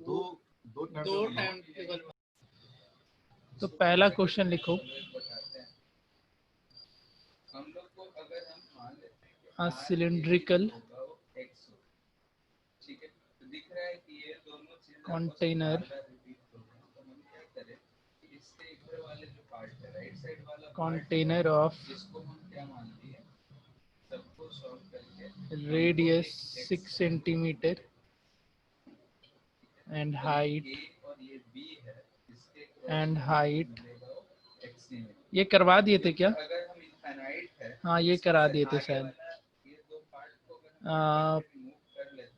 दो time table. तो पहला क्वेश्चन लिखो, cylindrical container of radius 6 centimetre and height ये करवा दिए थे क्या? हाँ ये करा दिए थे शायद।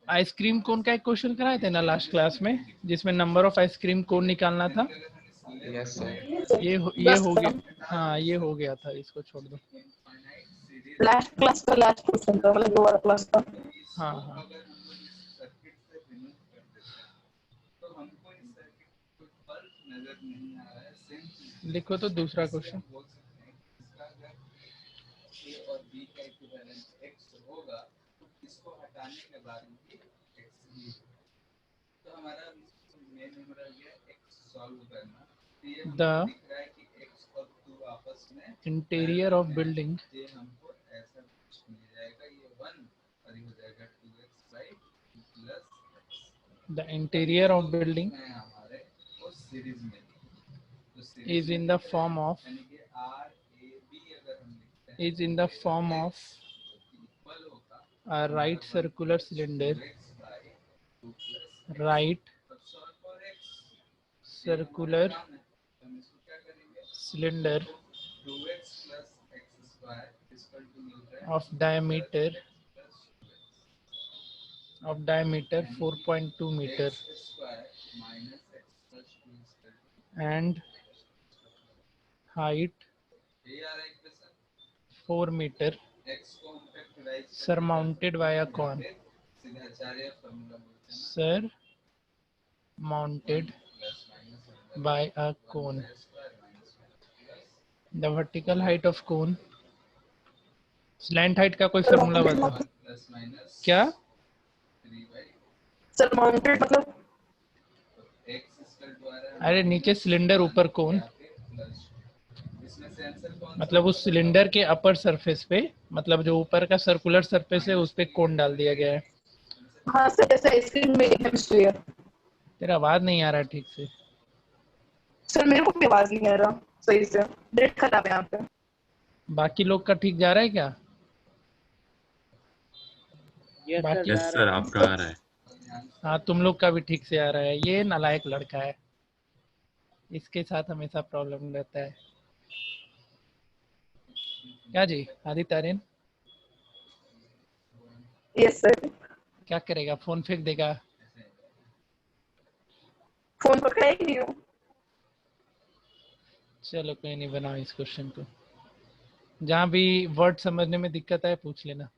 आइसक्रीम कोन का एक क्वेश्चन कराए थे ना लास्ट क्लास में, जिसमें नंबर ऑफ आइसक्रीम कोन निकालना था। Yes sir. ये हो गया। हाँ ये हो गया था, इसको छोड़ दो। लास्ट क्लास का लास्ट क्वेश्चन था, मतलब वो वाला क्लास था। हाँ हाँ। लिखो तो दूसरा question. The interior of building is in the form of a right circular cylinder, of diameter 4.2 meter and height 4 meter, surmounted by a cone. The vertical height of cone, slant height का कोई formula बता। क्या surmounted मतलब? अरे नीचे cylinder ऊपर कोन, मतलब उस सिलेंडर के अपर सरफेस पे, मतलब जो ऊपर का सर्कुलर सरफेस है उस पे कोन डाल दिया गया है। हाँ सर, जैसे आइसक्रीम में हेमिस्फीयर। तेरा आवाज नहीं आ रहा ठीक से। सर मेरे को भी आवाज नहीं आ रहा सही से, नेट खराब है यहाँ पे। बाकी लोग का ठीक जा रहा है क्या? यस सर, आपका आ रहा है। हाँ तुम लोग का भी ठीक से आ रहा है। ये नालायक लड़का है, इसके साथ हमेशा प्रॉब्लम रहता है। क्या जी आदित्य आर्यन? Yes sir. क्या करेगा, फोन फेंक देगा? फोन पकड़ा ही नहीं हूँ। चलो कोई नहीं, बनाओ इस क्वेश्चन को। जहाँ भी वर्ड समझने में दिक्कत आए पूछ लेना।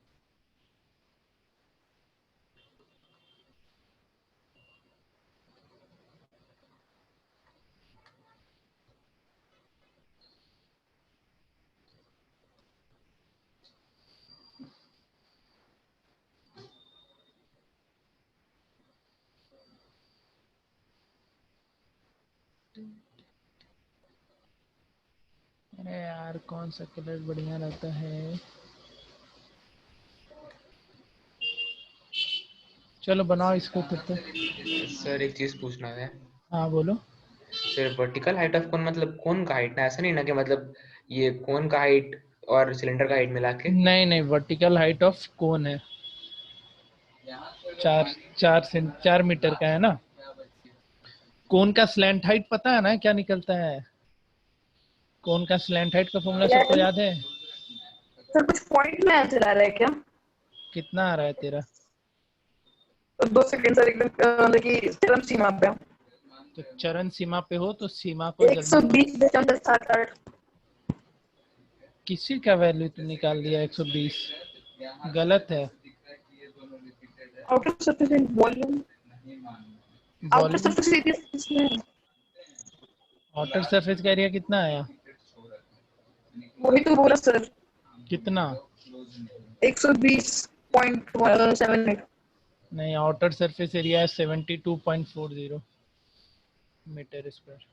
अरे यार कौन सा कलर बढ़िया रहता है? चलो बनाओ इसको फिर तो। सर एक चीज पूछना है। हाँ बोलो। सर वर्टिकल हाइट ऑफ कोन मतलब कोन का हाइट ना, ऐसा नहीं ना कि मतलब ये कोन का हाइट और सिलेंडर का हाइट मिला के? नहीं वर्टिकल हाइट ऑफ कोन है, 4 मीटर का है ना। कोन का स्लैंट हाइट पता है ना क्या निकलता है? कोन का स्लैंट हाइट का फॉर्मूला सबको याद है? सर कुछ पॉइंट में आंसर आ रहा है क्या? कितना आ रहा है तेरा? 2 सेकंड सर, एकदम मतलब कि चरम सीमा पे। तो चरण सीमा पे हो तो सीमा को जल्दी 120.78। किसी का वैल्यू तो निकाल दिया 120, गलत है। Outer surface volume, outer surface area कितना है? आउटर सरफेस का एरिया कितना आया? वही तो बोला सर, कितना? 120.78। नहीं, आउटर सरफेस एरिया है 72.40 मीटर स्क्वायर।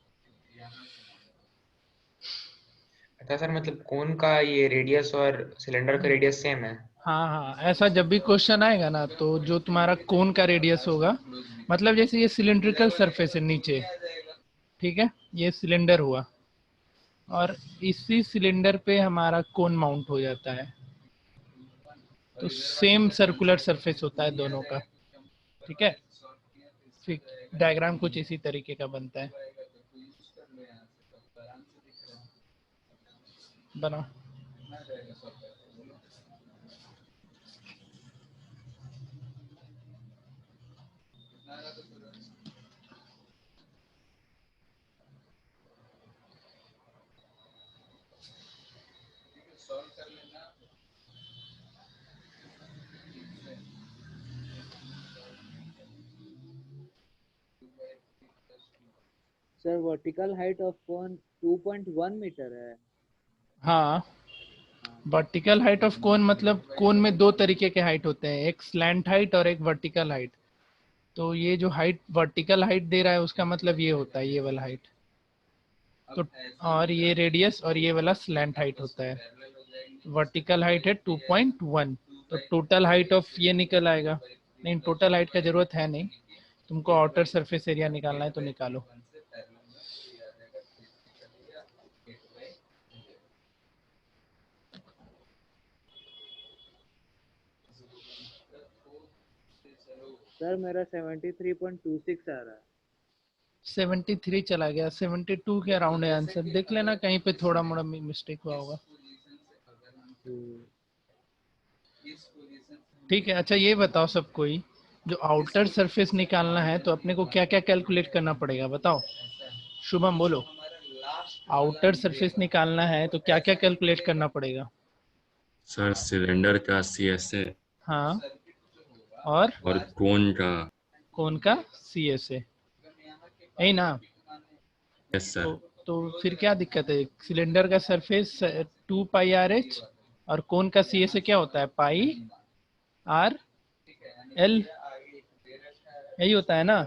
अच्छा सर, मतलब कोन का ये रेडियस और सिलेंडर का रेडियस सेम है? हाँ हाँ, ऐसा जब भी क्वेश्चन आएगा ना, तो जो तुम्हारा कोन का रेडियस होगा, मतलब जैसे ये सिलिंड्रिकल सरफेस है नीचे, ठीक है, ये सिलेंडर हुआ, और इसी सिलेंडर पे हमारा कोन माउंट हो जाता है, तो सेम सर्कुलर सरफेस होता है दोनों का, ठीक है। फिर डायग्राम कुछ इसी तरीके का बनता है। बना। Sir vertical height of cone 2.1 metre है। हाँ, वर्टिकल हाइट ऑफ कोन मतलब कोन में दो तरीके के हाइट होते हैं, एक स्लैंट हाइट और एक वर्टिकल हाइट। तो ये जो हाइट वर्टिकल हाइट दे रहा है उसका मतलब ये होता है, ये वाला हाइट, तो और ये रेडियस और ये वाला स्लैंट हाइट होता है। वर्टिकल हाइट है 2.1, तो टोटल हाइट ऑफ ये निकल आएगा। नहीं, टोटल हाइट का जरूरत है नहीं, तुमको आउटर सरफेस एरिया निकालना है तो निकालो। सर मेरा 73.26 आ रहा है। 73 चला गया, 72 के अराउंड है आंसर, देख लेना कहीं पे थोड़ा मोड़ा मिस्टेक हुआ होगा। ठीक है, अच्छा ये बताओ सब कोई, जो आउटर सरफेस निकालना है तो अपने को क्या क्या कैलकुलेट करना पड़ेगा, बताओ। शुभम बोलो, आउटर सरफेस निकालना है तो क्या क्या कैलकुलेट करना पड़ेगा। सर सिलेंडर का CSA हाँ, और कोन का CSA, यही ना। Yes sir. तो फिर क्या दिक्कत है, सिलेंडर का सरफेस 2πRH और कोन का CSA क्या होता है, πRL, यही होता है ना।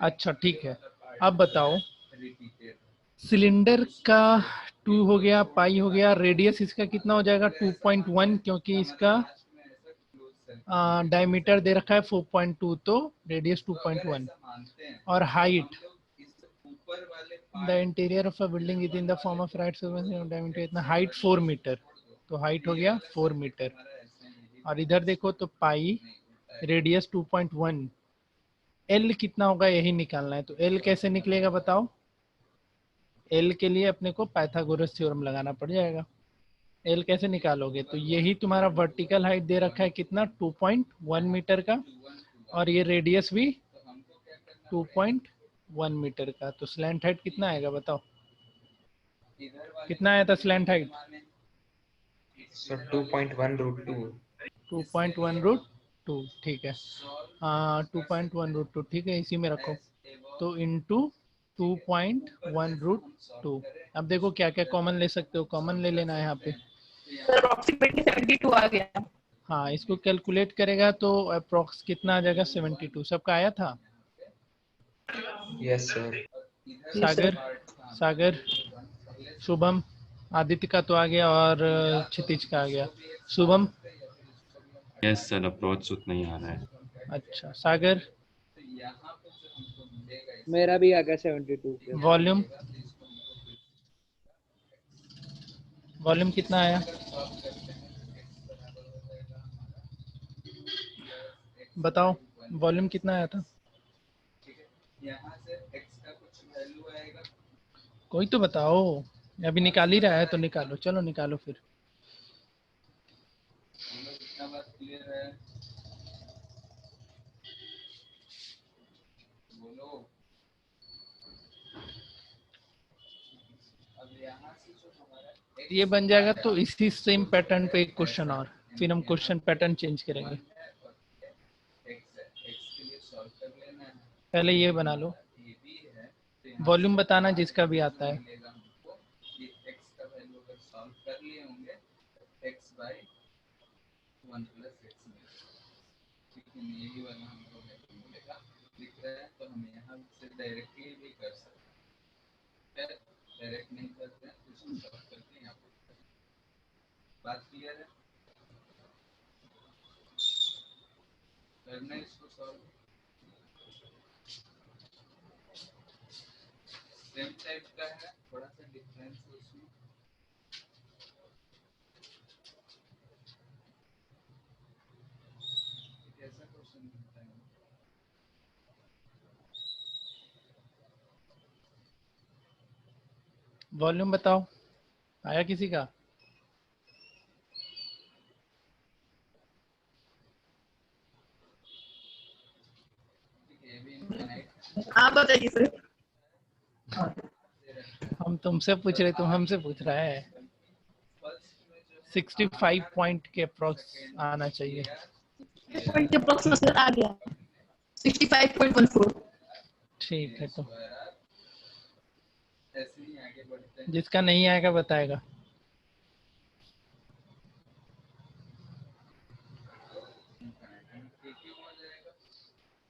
अच्छा ठीक है, अब बताओ, सिलेंडर का 2 हो गया, पाई हो गया, रेडियस इसका कितना हो जाएगा 2.1, क्योंकि इसका डायमीटर दे रखा है 4.2, तो रेडियस 2.1, और height, the interior of a building with in the form of right diameter इतना, हाइट 4 मीटर, तो हाइट हो गया 4 मीटर, और इधर देखो तो पाई, रेडियस 2.1, एल कितना होगा यही निकालना है, तो एल कैसे निकलेगा बताओ। एल के लिए अपने को पाइथागोरस थ्योरम लगाना पड़ जाएगा। एल कैसे निकालोगे, तो यही तुम्हारा वर्टिकल हाइट दे रखा है कितना 2.1 मीटर का, और ये रेडियस भी 2.1 मीटर का, तो स्लैंट हाइट कितना आएगा बताओ, कितना आया था स्लैंट हाइट। सर 2.1 √2। 2.1 √2, ठीक है, 2.1 √2, ठीक है, इसी में रखो, तो इंटू 2.1 √2। अब देखो क्या क्या कॉमन ले सकते हो, कॉमन ले लेना है यहाँ पे। सर अप्रोक्सीमेटली 72 आ गया। हाँ, इसको कैलकुलेट करेगा तो अप्रोक्स कितना आ जाएगा, 72, सबका आया था। Yes sir. सागर, सागर, शुभम, आदित्य का तो आ गया, और क्षितिज का आ गया। शुभम, यस सर, अप्रोच उतना ही आ रहा है। अच्छा, सागर, मेरा भी आ गया 72 वॉल्यूम, वॉल्यूम कितना आया, बताओ, वॉल्यूम कितना आया था, कोई तो बताओ, अभी निकाल ही रहा है तो निकालो, चलो निकालो फिर। ये बन जाएगा, तो इसी सेम पैटर्न पे एक क्वेश्चन और, फिर हम क्वेश्चन पैटर्न चेंज करेंगे। पहले ये बना लो, वॉल्यूम बताना जिसका भी आता है। यही वाला हमको मिलेगा लिख रहे हैं तो हम यहाँ से डायरेक्टली भी कर सकते हैं, डायरेक्ट नहीं करते हैं तो इसको सॉल्व करके यहाँ पे बात क्लियर है। करना है इसको सॉल्व सेम टाइप का है, थोड़ा सा डिफरेंस है उसमें। कैसा क्वेश्चन मिलता है? वॉल्यूम बताओ, आया किसी का? ये भी इनफाइनाइट आप बताइए सर। हम तुमसे पूछ रहे, तुम हमसे पूछ रहा है। 65 पॉइंट के अप्रोक्स आना चाहिए। पॉइंट के अप्रोक्स में सर आ गया 65.14। ठीक है, तो ऐसे ही आगे बढ़ते हैं। जिसका नहीं आएगा बताएगा। KQ हो जाएगा,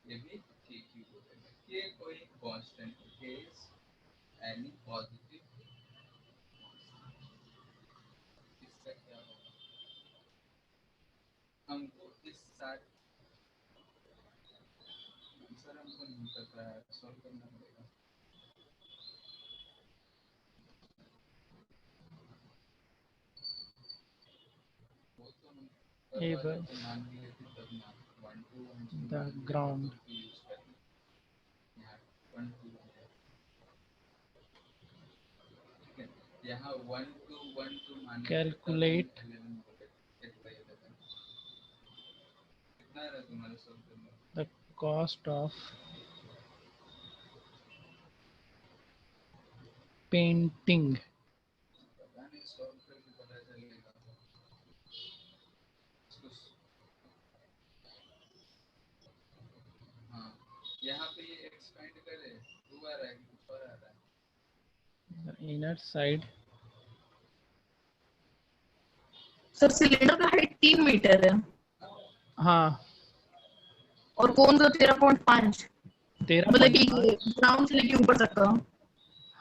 ये भी KQ हो जाएगा। ये कोई कांस्टेंट केस एनी पॉजिटिव, इसका क्या होगा? हमको इस साइड आंसर हमको नहीं पता है, सॉल्व करना पड़ेगा। वो तो हम ये करवा बस लेते, मान लिए थे तब ना 1 2 1 द ग्राउंड यूज करना यहाँ 1 2 ठीक है। यहाँ 1 2 1 2 मान कैलकुलेट कितना रहा तुम्हारे सॉल्व करने में? The cost of painting. पता नहीं, सॉल्व करके पता चलेगा। इसको हाँ, यहाँ पे ये एक्सपेंड करे 2 आ रहा है कि कुछ और आ रहा है? इनर साइड सर सिलेंडर का हाइट 3 मीटर है हाँ और कोन का 13.5, 13 मतलब कि ग्राउंड से लेके ऊपर तक का।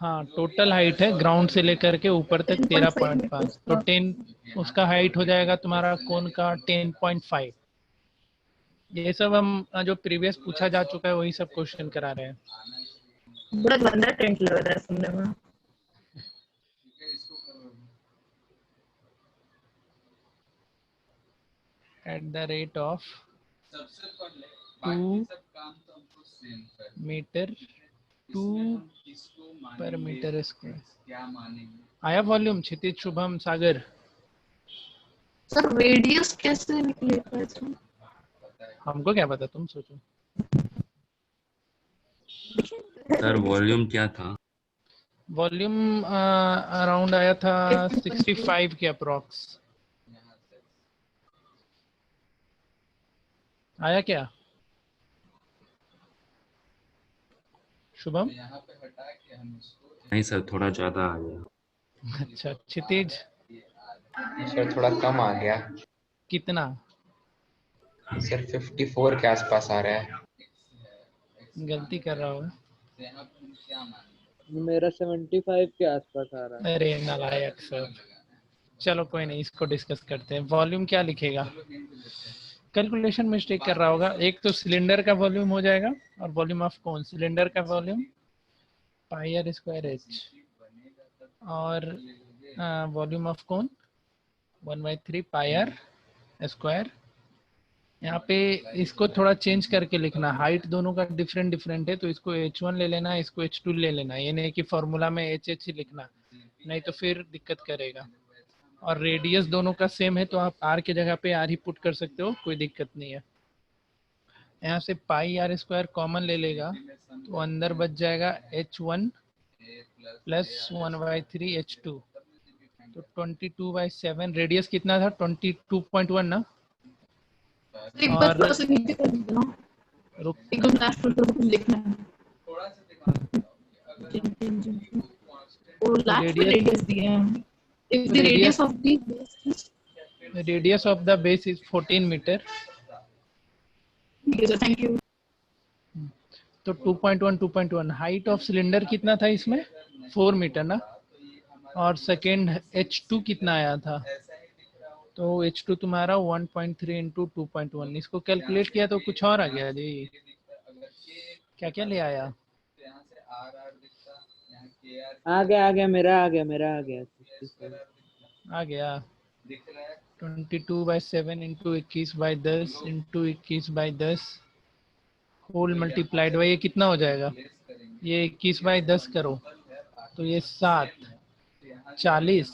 हाँ टोटल हाइट है ग्राउंड से लेकर के ऊपर तक 13.5, तो 10 उसका हाइट हो जाएगा तुम्हारा कोन का 10.5। ये सब हम जो प्रीवियस पूछा जा चुका है वही सब क्वेश्चन करा रहे हैं। बड़ा गंदा टेंट लग रहा है सुनने में। ठीक है, इसको करो। एट द रेट ऑफ सबसे पहले बाकी सब काम तो हमको सेम करना है। मीटर टू इसमें हम किसको पर मानेंगे, मीटर स्क्वायर। क्या मानेंगे? आया वॉल्यूम क्षितिज शुभम सागर? सर रेडियस कैसे निकलेगा इसमें? पता है हमको क्या पता, तुम सोचो। सर वॉल्यूम क्या था? वॉल्यूम अराउंड आया था 65 के अप्रोक्स। यहाँ से आया क्या शुभम? यहाँ पे हटा के हम इसको नहीं सर, थोड़ा ज्यादा आ गया। अच्छा क्षितिज सर थोड़ा कम आ गया कितना? सर 54 के आसपास आ रहा है। गलती कर रहा होगा। यहाँ पे हम क्या मानेंगे? मेरा 75 के आसपास आ रहा है। अरे नालायक सर। चलो कोई नहीं, इसको डिस्कस करते हैं। वॉल्यूम क्या लिखेगा? कैलकुलेशन मिस्टेक कर रहा होगा। एक तो सिलेंडर का वॉल्यूम हो जाएगा और वॉल्यूम ऑफ कौन, सिलेंडर का volume pi r square h और volume of cone 1/3 pi r square. यहाँ पे इसको थोड़ा चेंज करके लिखना, हाइट दोनों का डिफरेंट डिफरेंट है तो इसको h1 ले लेना, इसको h2 ले लेना। ये नहीं कि फॉर्मूला में h ही लिखना, नहीं तो फिर दिक्कत करेगा। और रेडियस दोनों का सेम है तो आप r के जगह पे r ही पुट कर सकते हो, कोई दिक्कत नहीं है। यहाँ से पाई आर स्क्वायर कॉमन ले लेगा तो अंदर बच जाएगा h1 प्लस 1/3 h2, तो 22/7। रेडियस कितना था? 22.1 ना? एक बार थोड़ा सा नीचे कर दीजिए ना, रुक एकदम लास्ट पर तो कुछ लिखना है। थोड़ा सा दिमाग लगाओ कि अगर और लास्ट में रेडियस दिए हैं। If the radius of the base is radius of the base is 14 meter, ठीक है सर, थैंक यू। तो 2.1 2.1 हाइट ऑफ सिलेंडर कितना था इसमें 4 मीटर ना, और सेकेंड H2 कितना आया था, तो H2 तुम्हारा 1.3 इंटू 2.1, इसको कैलकुलेट किया तो कुछ और आ गया जी। क्या क्या ले आया? यहाँ से आर आर दिखता, यहाँ के आर आ गया मेरा आ गया 64। आ गया दिख रहा है 22/7 into 21/10 into 21/10 whole multiplied by, ये कितना हो जाएगा, ये 21/10 करो तो ये 7 40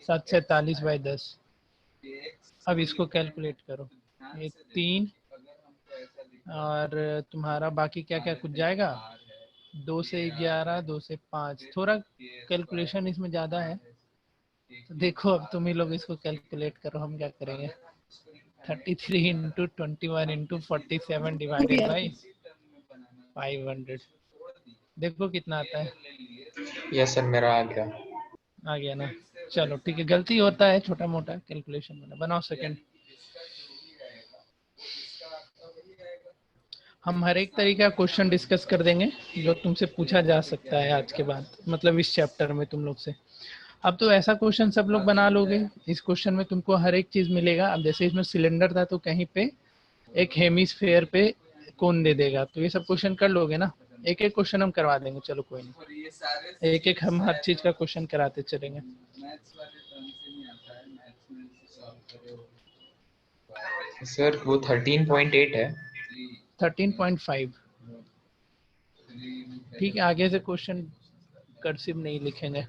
7 से 40/10। अब इसको कैलकुलेट करो, ये 3 और तुम्हारा बाकी क्या क्या कुछ जाएगा, 2 से 11 2 से 5, थोड़ा कैलकुलेशन इसमें ज़्यादा है, तो देखो अब तुम ही लोग इसको कैलकुलेट करो, हम क्या करेंगे। 33 इंटू 21 इंटू 47 डिवाइडेड बाई 500, देखो कितना आता है। यस सर, मेरा आ गया। आ गया ना, चलो ठीक है, गलती होता है छोटा मोटा कैलकुलेशन में, बनाओ सेकंड। हम हर एक तरीका क्वेश्चन डिस्कस कर देंगे जो तुमसे पूछा जा सकता है आज के बाद, मतलब इस चैप्टर में तुम लोग से। अब तो ऐसा क्वेश्चन सब लोग बना लोगे, इस क्वेश्चन में तुमको हर एक चीज मिलेगा। अब जैसे इसमें सिलेंडर था तो कहीं पे एक हेमिस्फेयर पे कौन दे देगा, तो ये सब क्वेश्चन कर लोगे ना, एक एक क्वेश्चन हम करवा देंगे, चलो कोई नहीं, और ये सारे एक एक हम हर चीज का क्वेश्चन कराते चलेंगे। मैथ्स वाले टर्म से नहीं आता है, मैथ्स में से सॉल्व करे हो सर वो 13.8 है। 13.5 ठीक है, आगे से क्वेश्चन कर्सिव नहीं लिखेंगे।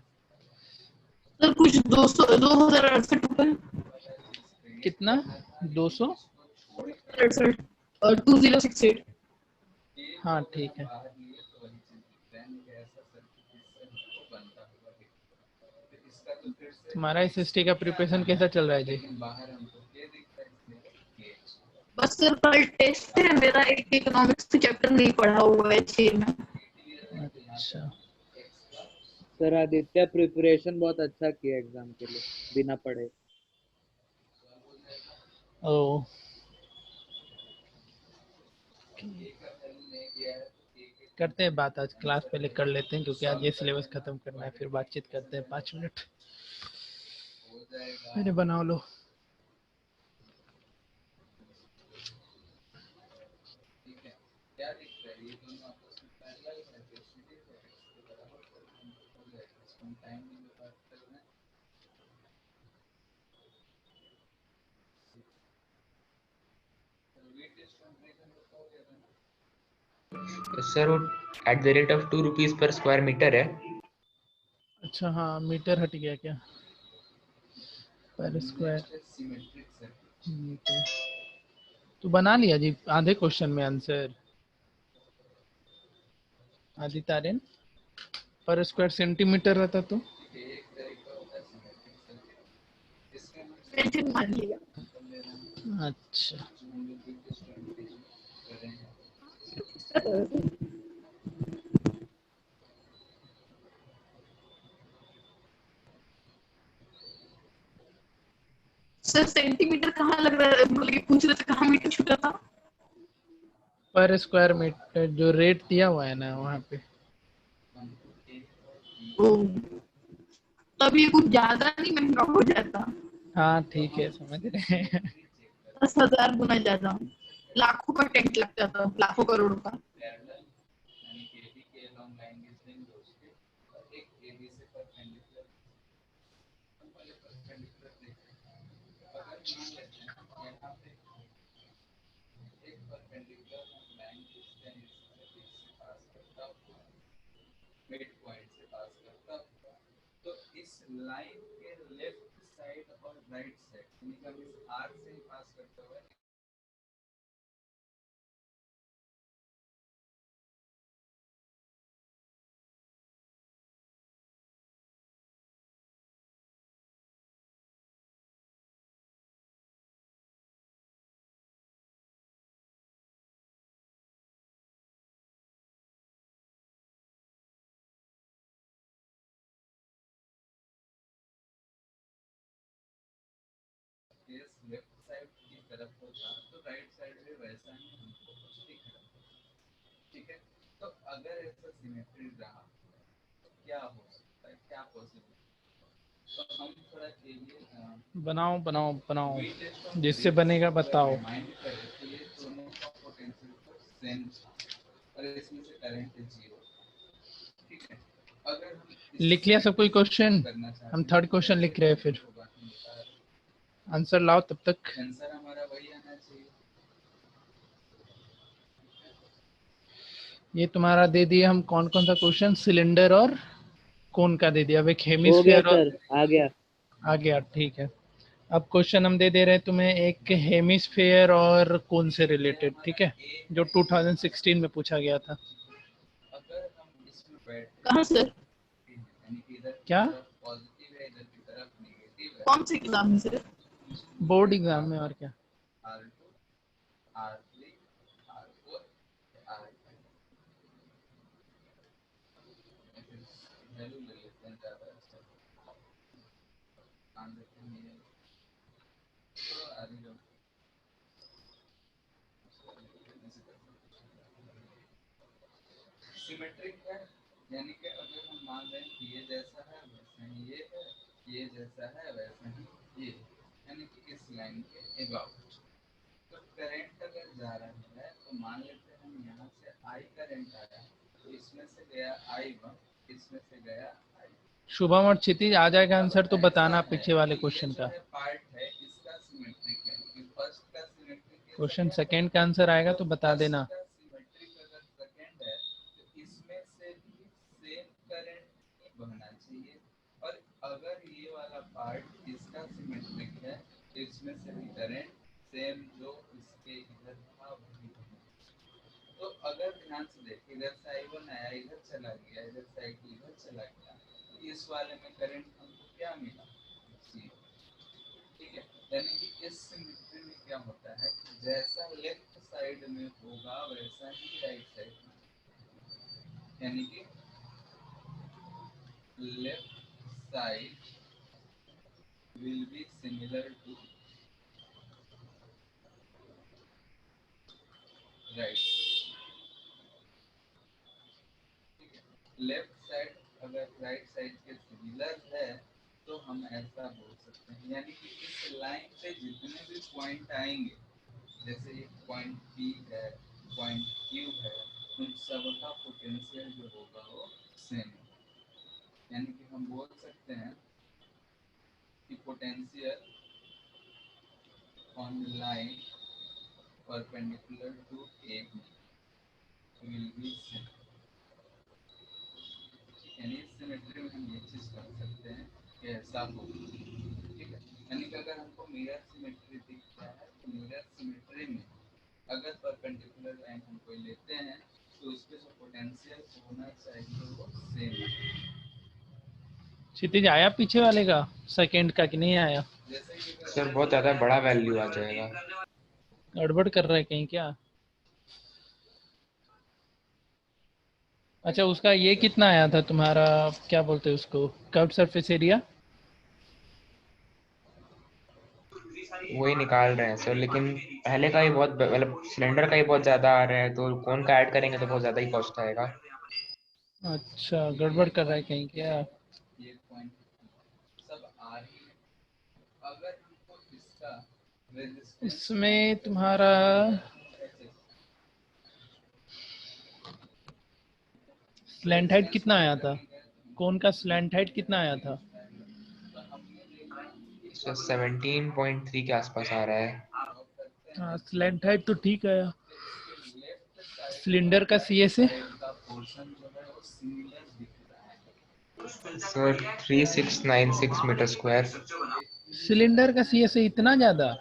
सर कुछ 2,068 टोटल, कितना 200, 68 और 2068। हाँ ठीक है। तुम्हारा SST का प्रिपरेशन कैसा चल रहा है जी? बाहर हमको ये दिखता है इसलिए बस सर कल टेस्ट है मेरा, एक इकोनॉमिक्स चैप्टर नहीं पढ़ा हुआ है 6 में। अच्छा, सर आदित्य प्रिपरेशन बहुत अच्छा किया एग्जाम के लिए बिना पढ़े। ओ करते हैं बात, आज क्लास पहले कर लेते हैं क्योंकि आज ये सिलेबस खत्म करना है, फिर बातचीत करते हैं 5 मिनट। मैंने बनाओ लो। क्या दिख रहा है, ये दोनों आपस में पैरेलल है तो सीधे को x के बराबर कर देंगे, हो जाएगा। इसमें टाइम में बात करना है, तो वेट इज कंपैरिजन बताओगे ना। सर वो @2 रुपीज पर स्क्वायर मीटर है। अच्छा हाँ, मीटर हट गया क्या, पर स्क्वायर सिमेट्रिक सर्किट मीटर। तो बना लिया जी आधे क्वेश्चन में आंसर, आदि तारेन पर स्क्वायर सेंटीमीटर रहता तो। एक तरीका होता है सिमेट्रिक सर्किट, इसमें हम टेंशन मान लिया। कर ले रहे हैं, अच्छा हम लोग वेट इज कंपैरिजन कर रहे हैं। सर सेंटीमीटर कहाँ लग रहा है, मतलब कि पूछ रहे थे कहाँ मीटर छूटा था। पर स्क्वायर मीटर जो रेट दिया हुआ है ना वहाँ पे। ओ, तब ये कुछ ज्यादा नहीं महंगा हो जाता, हाँ ठीक है, समझ रहे हैं। 10,000 गुना ज्यादा, लाखों का टेंट लग जाता, लाखों करोड़ों का। पैरेलल यानी कि AB के लॉन्ग लाइन रीजनिंग दोस्त और एक AB से परपेंडिकुलर वाले परपेंडिकुलर देखें। अगर मान लेते हैं यहाँ पे एक परपेंडिकुलर लाइन खींचते हैं, इससे पास करता हुआ मिड पॉइंट से पास करता हुआ, तो इस लाइन के लेफ्ट साइड और राइट साइड यानी कि हम इस आर्क से ही पास करते हुए इस लेफ्ट साइड की तरफ होता तो राइट साइड भी वैसा ही हमको दिख रहा। ठीक है, तो अगर ऐसा सिमेट्री रहा तो क्या हो सकता है, क्या पॉसिबल? तो हम थोड़ा एरिया बनाओ बनाओ बनाओ, वी टेस्ट ऑफ जिससे बनेगा बताओ। रिमाइंड करें तो ये दोनों का पोटेंशियल तो सेम था और इसमें से करंट 0। ठीक है, अगर हम लिख लिया सब कोई क्वेश्चन? करना चाहते हम थर्ड क्वेश्चन लिख रहे हैं, फिर आंसर लाओ तब तक। आंसर हमारा वही आना चाहिए। ये तुम्हारा दे दिया हम कौन कौन सा क्वेश्चन, सिलेंडर और कोन का दे दिया। अब एक हो गया हेमिस्फीयर और सर, आ गया। आ गया, ठीक है। अब क्वेश्चन हम दे रहे हैं तुम्हें एक हेमिस्फीयर और कोन से रिलेटेड, ठीक है, जो 2016 में पूछा गया था। अगर हम इसमें बैठे कहाँ से? यानी कि इधर क्या? पॉजिटिव है, इधर की तरफ नेगेटिव है, कौन से एग्जाम से? बोर्ड एग्जाम में, और क्या। R2 R3 R4 R5 value ले लेते हैं ज़्यादा अच्छा ध्यान देते हैं। तो आगे जो सिमेट्रिक है, यानी कि अगर हम मान रहे हैं कि ये जैसा है वैसा ही ये है, ये जैसा है वैसा ही ये, यानी कि इस लाइन के अबाउट। तो करंट अगर जा रहा है तो मान लेते हैं हम यहाँ से I करंट आया, तो इसमें से गया I1, इसमें से गया I। शुभम और क्षितिज आ जाएगा आंसर तो बताना पीछे वाले क्वेश्चन का। पार्ट है इसका सिमेट्रिक है, कि फर्स्ट का सिमेट्रिक क्वेश्चन सेकंड का आंसर आएगा तो बता देना। सिमेट्रिक अगर सेकंड है तो इसमें से भी सेम करंट बहना चाहिए, और अगर ये वाला पार्ट इसका सिमेट्रिक है तो इसमें से भी करंट सेम जो इसके इधर था वही बहना। तो अगर ध्यान से देखें, इधर से I1 आया, इधर चला गया, इधर से I2 इधर चला गया, तो इस वाले में करंट हमको क्या मिला? 0। ठीक है, यानी कि इस सिमेट्री में क्या होता है, जैसा लेफ्ट साइड में होगा वैसा ही राइट साइड में, यानी कि left side will be similar to right। Left side अगर राइट साइड के सिमिलर है तो हम ऐसा बोल सकते हैं, यानी कि इस लाइन पे जितने भी पॉइंट आएंगे, जैसे एक पॉइंट P है, पॉइंट Q है, उन सब का पोटेंशियल जो होगा वो सेम है। यानी कि हम बोल सकते हैं कि potential on line perpendicular to AB will be same। यानी इस सिमेट्री में हम ये चीज कर सकते हैं कि ऐसा हो। ठीक है, यानी कि अगर हमको मिरर सिमेट्री दिखता है तो मिरर सिमेट्री में अगर परपेंडिकुलर लाइन हम कोई लेते हैं तो उसके जो पोटेंशियल होना चाहिए वो सेम। क्षितिज आया पीछे वाले का सेकंड का कि नहीं आया? जैसे कि सर बहुत ज़्यादा बड़ा वैल्यू आ जाएगा। गड़बड़ कर रहा है कहीं क्या? अच्छा, उसका ये कितना आया था तुम्हारा, क्या बोलते हैं उसको, कर्व सरफेस एरिया? वही निकाल रहे हैं सर, लेकिन पहले का ही बहुत मतलब सिलेंडर का ही बहुत ज़्यादा आ रहा है, तो कौन का ऐड करेंगे तो बहुत ज़्यादा ही कॉस्ट आएगा। अच्छा, गड़बड़ कर रहा है कहीं क्या? ये पॉइंट सब आ रही है। अगर हमको इसका रेजिस्टेंस इसमें तुम्हारा स्लैंट हाइट कितना आया था, कौन का स्लैंट हाइट कितना आया था? सर 17.3 के आसपास आ रहा है। हाँ, स्लैंट हाइट तो ठीक आया। सिलेंडर का सी से का पोर्शन जो है वो सिमिलर दिख रहा है। Sir 3696 metre square. सिलेंडर का सी से इतना ज्यादा?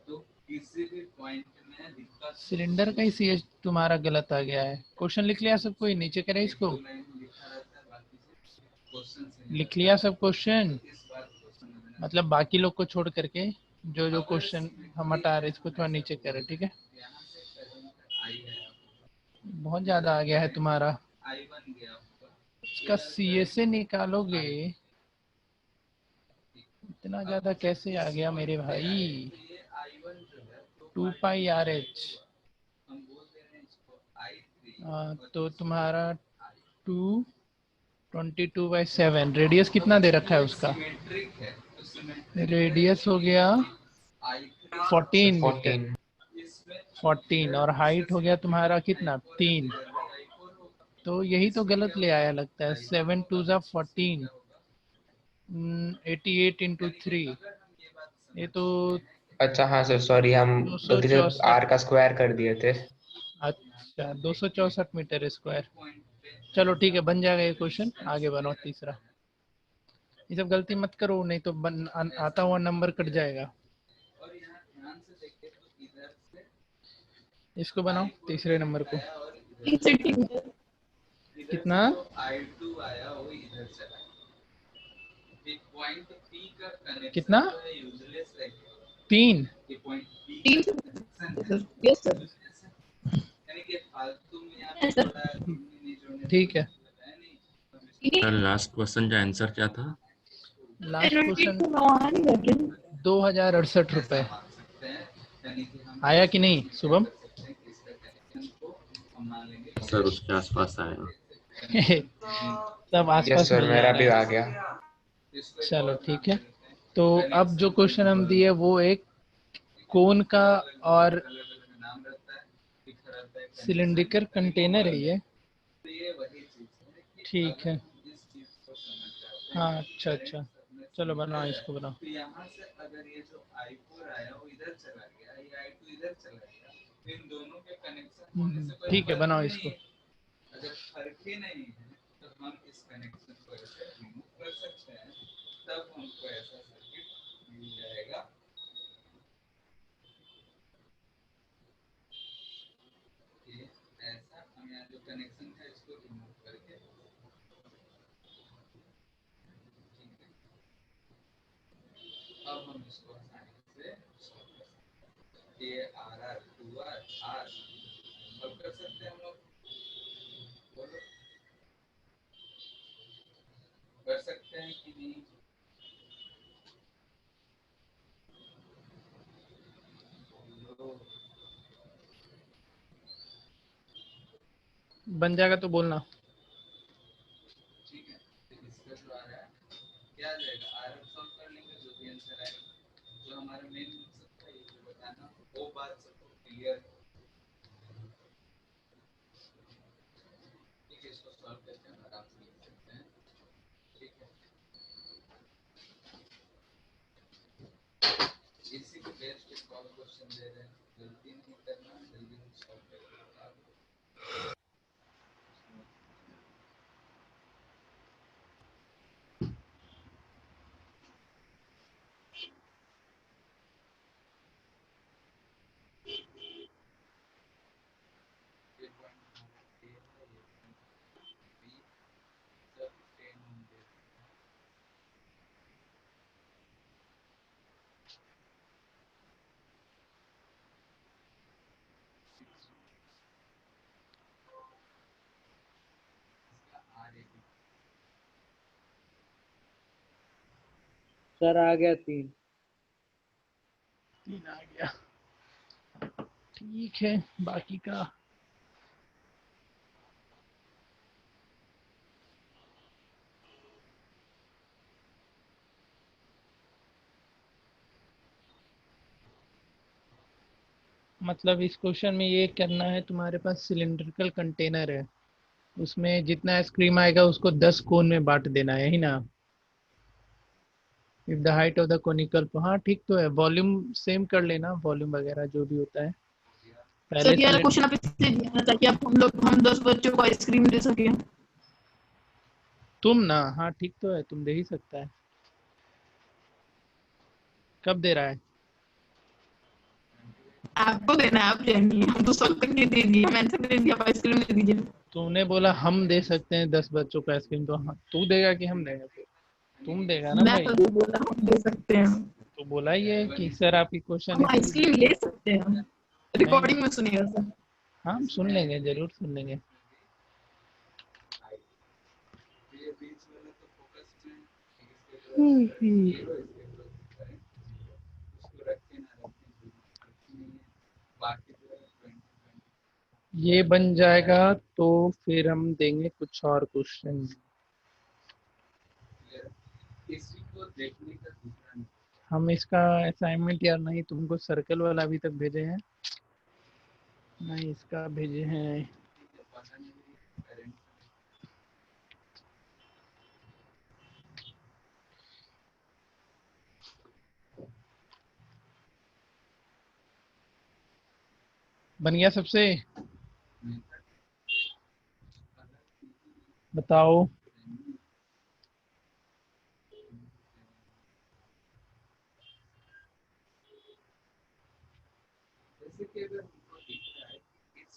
तो किसी भी पॉइंट में दिक्कत सिलेंडर का ही सी तुम्हारा गलत आ गया है। क्वेश्चन लिख लिया सब कोई? नीचे करे इसको लिखा रहता है, बाकी से क्वेश्चन से लिख लिया सब क्वेश्चन, इस बार क्वेश्चन मतलब बाकी लोग को छोड़ करके जो जो क्वेश्चन हम हटा रहे इसको थोड़ा नीचे करे, ठीक है। यहाँ से करंट आई है, बहुत ज्यादा आ गया है तुम्हारा। I1 गया होगा, इसका सी से निकालोगे, इतना ज्यादा कैसे आ गया मेरे भाई? तो ये I1 जो 2 पाई आर एच, हम बोल दे रहे हैं इसको I3 तो तुम्हारा 222/7 रेडियस कितना दे रखा है उसका? सिमेट्रिक है तो सिमेट्रिक रेडियस हो गया I3 14 मीटर, 14। इसमें 14 और हाइट हो गया तुम्हारा कितना? 3। तो यही तो गलत ले आया लगता है। 7 2 जा 14, 88 इंटू 3, ये तो अच्छा हाँ सर, सॉरी, हम गलती से 264। आर का स्क्वायर कर दिए थे। अच्छा 264 मीटर स्क्वायर। चलो ठीक है, बन जाएगा ये क्वेश्चन। आगे बनाओ तीसरा। ये सब गलती मत करो, नहीं तो आता हुआ नंबर कट जाएगा। और यहाँ ध्यान से देखिए तो इधर से इसको बनाओ तीसरे नंबर को। और इंसिटिंग कितना? I2 आया वो इधर चला गया। एक पॉइंट P का कनेक्शन कितना? जो है यूजलेस है 3। ये पॉइंट P तीन का कनेक्शन है यस सर यानी कि फालतू में यहाँ पे Yes, sir. थोड़ा जोड़ने नहीं जोड़ने ठीक है। है नहीं। सर लास्ट क्वेश्चन का आंसर क्या था? लास्ट क्वेश्चन क्वेश्चन 2068 रुपए। मान सकते हैं यानी कि हम आया कि नहीं शुभम? सकते हैं कि इसका कनेक्शन को हम मान लेंगे सर उसके आसपास आया। सब यस आसपास सर, मिल मेरा जा भी रहा आ है। गया। चलो ठीक है। तो अब जो क्वेश्चन हम दिए वो एक कोन का और नाम रहता है लिखा रहता है सिलेंड्रिकल कंटेनर है ये। तो ये वही चीज है कि ठीक है। इस चीज को समझ जाते हैं हाँ अच्छा अच्छा, चलो बनाओ इसको बनाओ। तो यहाँ से अगर ये जो I4 आया वो इधर चला गया, ये I2 इधर चला गया, तो इन दोनों के कनेक्शन होने से कोई ठीक है, फर्क बनाओ ही इसको। नहीं है। अगर फर्क ही नहीं है तो हम इस कनेक्शन को ऐसे रिमूव कर सकते हैं, तब हमको ऐसा सर्किट मिल जाएगा। ये ऐसा हम यहाँ जो कनेक्शन है इसको रिमूव करके, ठीक है, अब हम इसको आसानी से solve कर सकते हैं। ये RR 2R R अब कर सकते हैं हम लोग, बोलो कर सकते हैं कि नहीं? बोलो। बन जाएगा तो बोलना। ठीक है, तो इसका जो आ रहा है क्या आ जाएगा, RR सॉल्व कर लेंगे जो भी आंसर आएगा। जो हमारा मेन मकसद था ये जो बताना, वो बात सबको क्लियर है। ठीक है, इसको सॉल्व करके हम आराम से लिख सकते हैं। ठीक है, इसी को बेस्ड पे कॉल क्वेश्चन दे रहे हैं, गलती नहीं करना, जल्दी से सॉल्व करके। ये पॉइंट A है, ये पॉइंट B, सब 10 होंगे। इसका RAB सर आ गया 3। 3 आ गया। ठीक है, बाकी का मतलब इस क्वेश्चन में ये करना है, तुम्हारे पास सिलिंड्रिकल कंटेनर है, उसमें जितना आइसक्रीम आएगा उसको 10 कोन में बांट देना है, यही ना? If the height of the conical, हाँ ठीक तो है। वॉल्यूम सेम कर लेना, वॉल्यूम वगैरह जो भी होता है। पहले सर ये वाला क्वेश्चन आप इसलिए दिया ना ताकि आप हम 10 बच्चों को आइसक्रीम दे सके। तुम ना, हाँ ठीक तो है, तुम दे ही सकता है। कब दे रहा है? आपको देना है, आप जानिए, हम तो सब तक दे दिए, मैंने से दे दिया, आप आइसक्रीम दे दीजिए। तुमने बोला हम दे सकते हैं 10 बच्चों को आइसक्रीम, तो हाँ तू देगा कि हम देगा? फिर तुम देगा ना मैं भाई। तो बोला हम दे सकते हैं, तो बोला ही है कि सर आपकी क्वेश्चन हम आइसक्रीम ले सकते हैं। रिकॉर्डिंग में सुनिएगा सर। हाँ हम सुन लेंगे, जरूर सुन लेंगे। ये बीच वाला तो फोकस में इसके तरफ जीरो, इसके तरफ करें, उसको रखें ना रखें, रखें नहीं है। बाकी जो 20 ये बन जाएगा तो फिर हम देंगे कुछ और क्वेश्चन। इसी को देखने का दूसरा नहीं। हम इसका असाइनमेंट यार नहीं तुमको सर्कल वाला अभी तक भेजे हैं, नहीं इसका भेजे हैं। पता नहीं करंट बन गया सबसे? में बताओ। जैसे कि अगर हमको दिख रहा है कि इस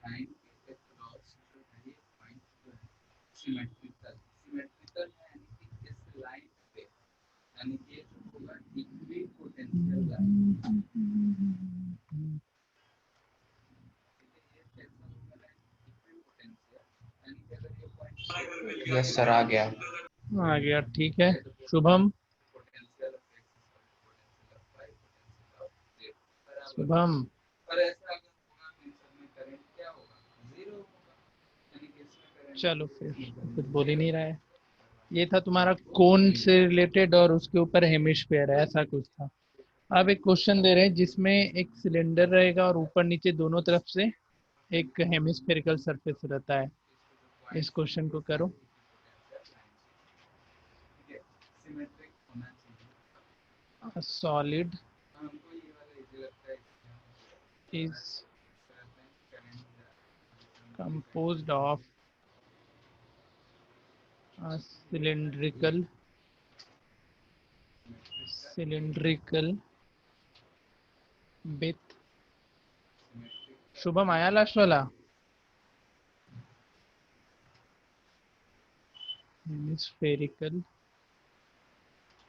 लाइन के क्रॉस जो है ये पॉइंट जो है सिमेट्रिकल सिमेट्रिकल है, यानी कि इस लाइन पे यानी कि ये जो होगा इक्वी पोटेंशियल लाइन, ठीक है, ये कैसा होगा लाइन इक्वी पोटेंशियल, यानी कि अगर ये पॉइंट यस सर, आ गया। आ गया, ठीक है। Shubham. Potential of x potential of y potential of z बराबर, शुभम और ऐसा अगर होगा तो इन सब में करंट क्या होगा, जीरो होगा, यानी कि इसमें करंट चलो फिर कुछ बोल ही नहीं रहा है। ये था तुम्हारा कोन से रिलेटेड और उसके ऊपर हेमिस्फीयर है, ऐसा कुछ था। अब एक क्वेश्चन दे रहे हैं जिसमें एक सिलेंडर रहेगा और ऊपर नीचे दोनों तरफ से एक हेमिस्फेरिकल सरफेस रहता है। इस क्वेश्चन को करो। सिमेट्रिक होना चाहिए। सॉलिड हमको ये वाला इजी लगता है, is composed of a cylindrical with Shubham आया लास्ट वाला hemispherical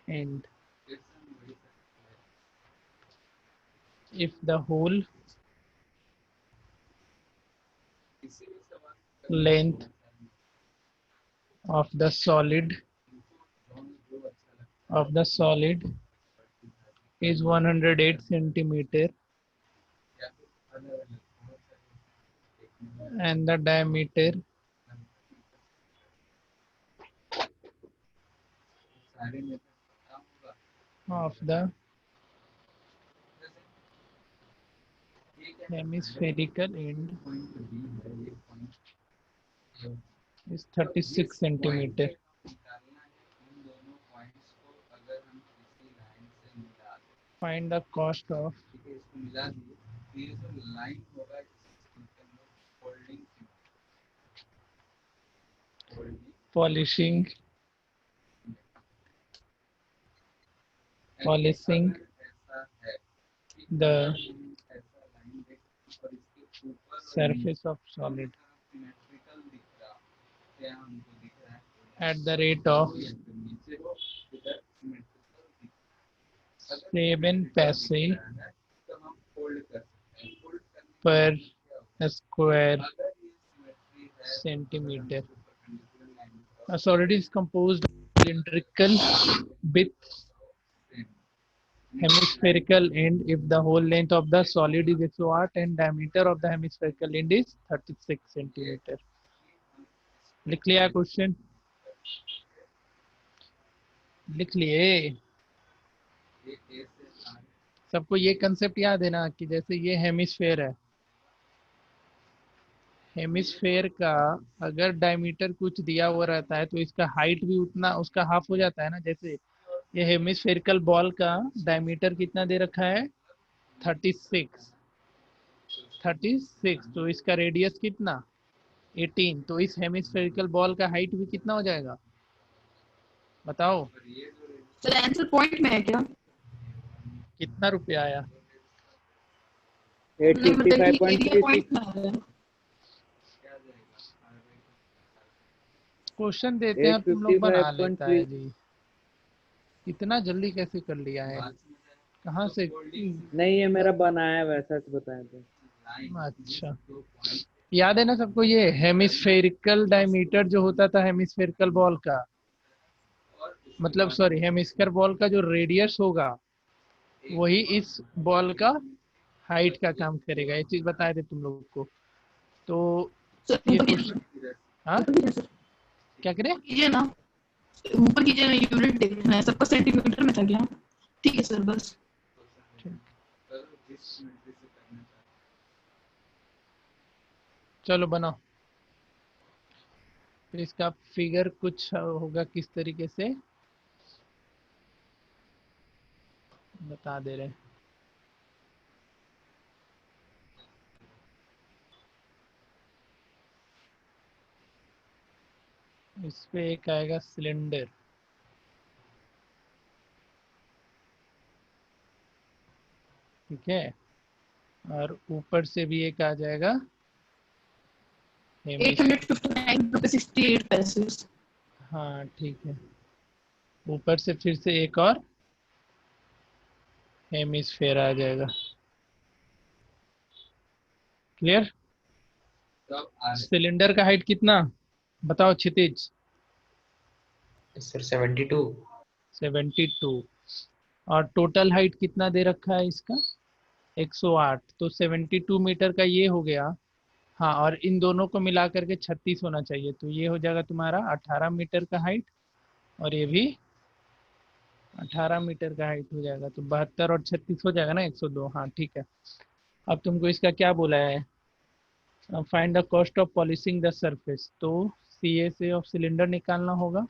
end if the whole length of the solid is 108 centimeter and the diameter of the hemispherical end is 36 centimeter. Find the cost of polishing the surface of solid at the rate of 7 paise per square centimeter. A solid is composed of cylindrical with hemispherical end if the whole length of the solid is 108 and diameter of the hemispherical end is 36 centimeter. लिख लिया question? लिख लिए? सबको ये concept याद है ना कि जैसे ये हेमिस्फेयर है, हेमिस्फेयर का अगर डायमीटर कुछ दिया हुआ रहता है तो इसका हाइट भी उतना उसका हाफ हो जाता है ना। जैसे ये हेमिस्फेरिकल बॉल का डायमीटर कितना दे रखा है 36, तो इसका रेडियस कितना 18, तो इस हेमिस्फेरिकल बॉल का हाइट भी कितना हो जाएगा बताओ? सर आंसर पॉइंट में है क्या? कितना रुपया आया? नहीं मतलब कि एरिया 855.36 पॉइंट में है। क्वेश्चन देते हैं तुम लोग बना लेता है 855.3 जी। इतना जल्दी कैसे कर लिया है? कहाँ से? नहीं, ये मेरा बनाया वैसा से बताया था। अच्छा, याद है ना सबको? ये हेमिस्फेरिकल डायमीटर जो होता था हेमिस्फेरिकल बॉल का, मतलब सॉरी हेमिस्फेयर बॉल का जो रेडियस होगा वही इस बॉल का हाइट का काम करेगा, ये चीज बताए थे तुम लोगों को। तो सर ये ऊपर क्वेश्चन, हाँ कीजिए सर, क्या करें? कीजिए ना, ऊपर कीजिए ना, यूनिट देखना है सबका, सेंटीमीटर में था क्या? ठीक है सर बस। चलो बनाओ। फिर इसका फिगर कुछ होगा किस तरीके से बता दे रहे हैं। इस पे एक आएगा सिलेंडर, ठीक है, और ऊपर से भी एक आ जाएगा हेमिस्फीयर। 859.68 हाँ ठीक है, ऊपर से फिर से एक और हेमिस्फीयर आ जाएगा। क्लियर? सिलेंडर का हाइट कितना बताओ क्षितिज? सर 72। 72। और टोटल हाइट कितना दे रखा है इसका? 108। तो 72 मीटर का ये हो गया। हाँ, और इन दोनों को मिला करके 36 होना चाहिए, तो ये हो जाएगा तुम्हारा 18 मीटर का हाइट, और ये भी 18 मीटर का हाइट हो जाएगा। तो 72 और 36 हो जाएगा ना 102। हाँ ठीक है। अब तुमको इसका क्या बोला है? Find the cost of polishing the surface. तो CSA ऑफ सिलेंडर निकालना होगा,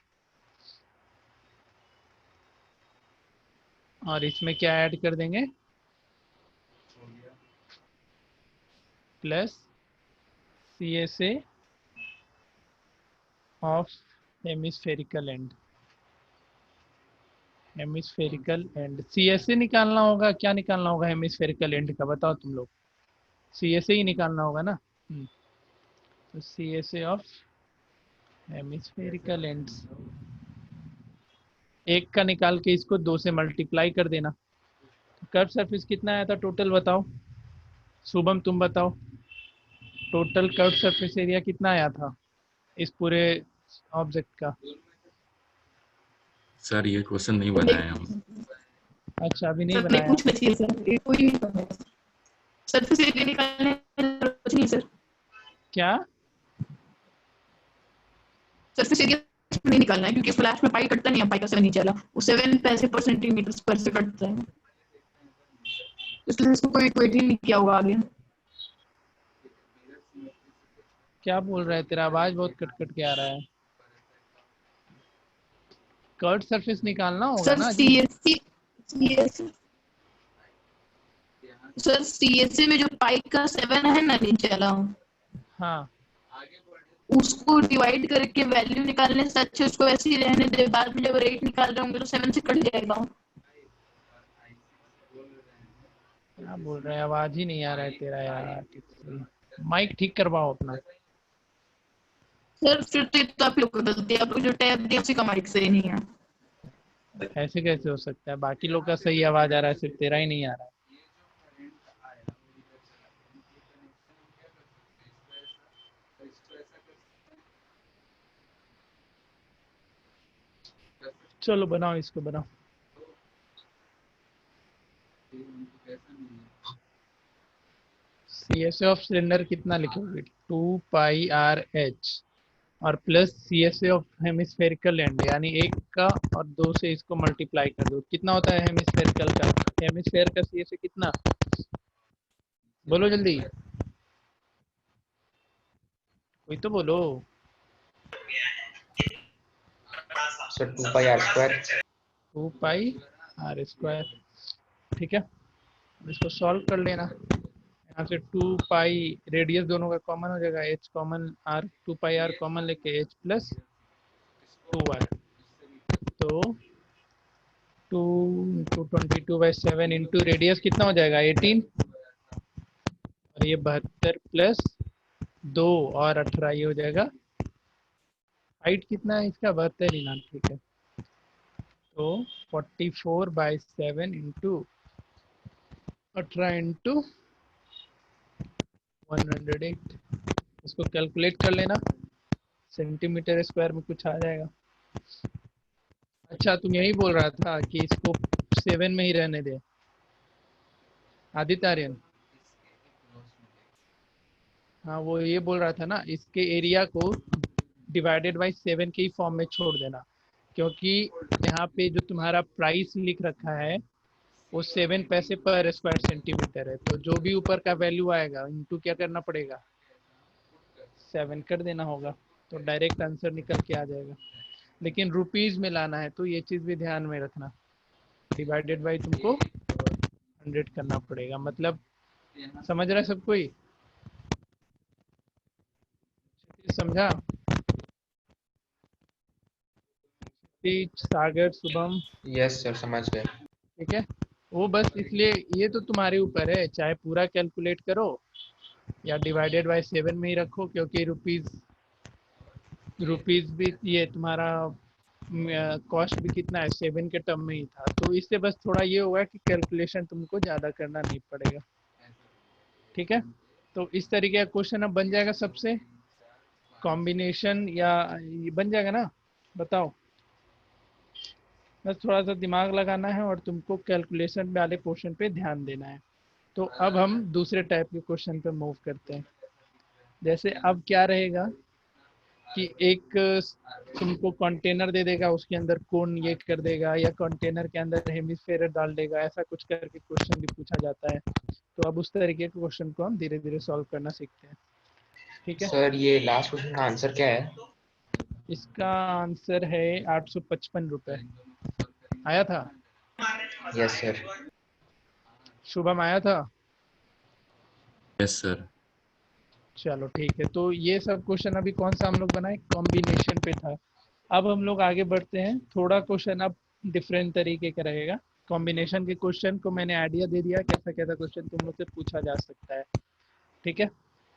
और इसमें क्या ऐड कर देंगे? Plus CSA of hemispherical and. Hemispherical and CSA निकालना होगा। क्या निकालना होगा हेमिस्फेरिकल एंड का, बताओ तुम लोग? CSA ही निकालना होगा ना। तो CSA ऑफ हेमिस्फेरिकल एंड्स, एक का निकाल के इसको 2 से मल्टीप्लाई कर देना। तो कर्व सरफेस कितना आया था टोटल, बताओ? शुभम तुम बताओ, टोटल कर्व सरफेस एरिया कितना आया था इस पूरे ऑब्जेक्ट का? सर ये क्वेश्चन नहीं बनाए हम। अच्छा, अभी नहीं सर प्ले बनाया। पूछ बची है सर, ये कोई नहीं कर रहा। सरफेस एरिया निकालने में जरूरत नहीं सर, क्या? सरफेस एरिया नहीं निकालना है क्योंकि फ्लैश में पाई कटता नहीं है, पाई का 7 नीचे वाला वो 7 पैसे पर सेंटीमीटर स्क्वायर से कटता है, इसलिए इसको कोई इक्वेट ही नहीं किया होगा आगे। क्या बोल रहा है? तेरा आवाज बहुत कट कट के आ रहा है। कर्व सरफेस निकालना होगा सर ना जी। सीएससी सर सीएससी में जो पाई का 7 है ना नीचे वाला, हाँ, उसको डिवाइड करके वैल्यू निकालने से अच्छा उसको ऐसे ही रहने दे, बाद में जब रेट निकाल रहे होंगे तो 7 से कट जाएगा। क्या बोल रहा है? आवाज ही नहीं आ रहा है तेरा यार। माइक ठीक करवाओ अपना। सर फिर तो आप लोग को गलती है, आप लोग जो टैब दिया उसी का माइक सही नहीं है। ऐसे कैसे हो सकता है? बाकी लोग का सही आवाज आ रहा है, सिर्फ तेरा ही नहीं आ रहा है। चलो बनाओ, इसको बनाओ। CSA ऑफ सिलेंडर कितना लिखोगे? 2πRH और plus CSA of hemispherical and, यानी एक का और 2 से इसको मल्टीप्लाई कर दो। कितना होता है हेमिस्फेरिकल का? हेमिस्फेयर का CSA कितना? बोलो जल्दी, कोई तो बोलो। Sir 2πr²। 2πr²। ठीक है, अब इसको सॉल्व कर लेना। यहाँ से 2 पाई रेडियस दोनों का कॉमन हो जाएगा, h common r, 2πr common लेके h प्लस 2r। तो 2 × 22/7 इंटू रेडियस कितना हो जाएगा? 18, और ये 72 प्लस 2 और 18, ये हो जाएगा। हाइट कितना है इसका? 72 ही ना, ठीक है। तो 44/7 इंटू 18 इंटू 108, इसको कैलकुलेट कर लेना, सेंटीमीटर स्क्वायर में कुछ आ जाएगा। अच्छा, तुम यही बोल रहा था कि इसको 7 में ही रहने दे, आदित्य आर्यन? हाँ वो ये बोल रहा था ना, इसके एरिया को डिवाइडेड बाई 7 के ही फॉर्म में छोड़ देना, क्योंकि यहाँ पे जो तुम्हारा प्राइस लिख रखा है वो 7 पैसे पर स्क्वायर सेंटीमीटर है, तो जो भी ऊपर का वैल्यू आएगा इनटू क्या करना पड़ेगा, 7 कर देना होगा, तो डायरेक्ट आंसर निकल के आ जाएगा। लेकिन रुपीज में लाना है तो ये चीज़ भी ध्यान में रखना, डिवाइडेड बाई तुमको 100 करना पड़ेगा। मतलब समझ रहा है सब कोई? समझा? सागर, शुभम, यस सर, समझ गए। ठीक है। वो बस इसलिए, ये तो तुम्हारे ऊपर है, चाहे पूरा कैलकुलेट करो या डिवाइडेड बाय 7 में ही रखो, क्योंकि रुपीज भी ये तुम्हारा कॉस्ट भी कितना है, 7 के टर्म में ही था, तो इससे बस थोड़ा ये होगा कि कैलकुलेशन तुमको ज़्यादा करना नहीं पड़ेगा। ठीक है, तो इस तरीके का क्वेश्चन अब बन जाएगा सबसे, कॉम्बिनेशन या ये बन जाएगा ना, बताओ। बस थोड़ा सा दिमाग लगाना है और तुमको कैलकुलेशन वाले क्वेश्चन पे ध्यान देना है। तो अब हम दूसरे टाइप के क्वेश्चन पे मूव करते हैं। जैसे अब क्या रहेगा कि एक तुमको कंटेनर दे देगा, उसके अंदर कोन ये कर देगा, या कंटेनर के अंदर हेमिस्फेयर डाल देगा, ऐसा कुछ करके क्वेश्चन भी पूछा जाता है। तो अब उस तरीके के क्वेश्चन को हम धीरे धीरे सॉल्व करना सीखते हैं। ठीक है, सर ये लास्ट क्वेश्चन का आंसर क्या है? इसका आंसर है 855 रुपये। आया था? Yes sir. शुभम आया था? Yes sir. चलो ठीक है, तो ये सब क्वेश्चन अभी कौन सा हम लोग बनाए, कॉम्बिनेशन पे था। अब हम लोग आगे बढ़ते हैं, थोड़ा क्वेश्चन अब डिफरेंट तरीके का रहेगा। कॉम्बिनेशन के क्वेश्चन को मैंने आइडिया दे दिया कैसा कैसा क्वेश्चन तुम लोग से पूछा जा सकता है। ठीक है,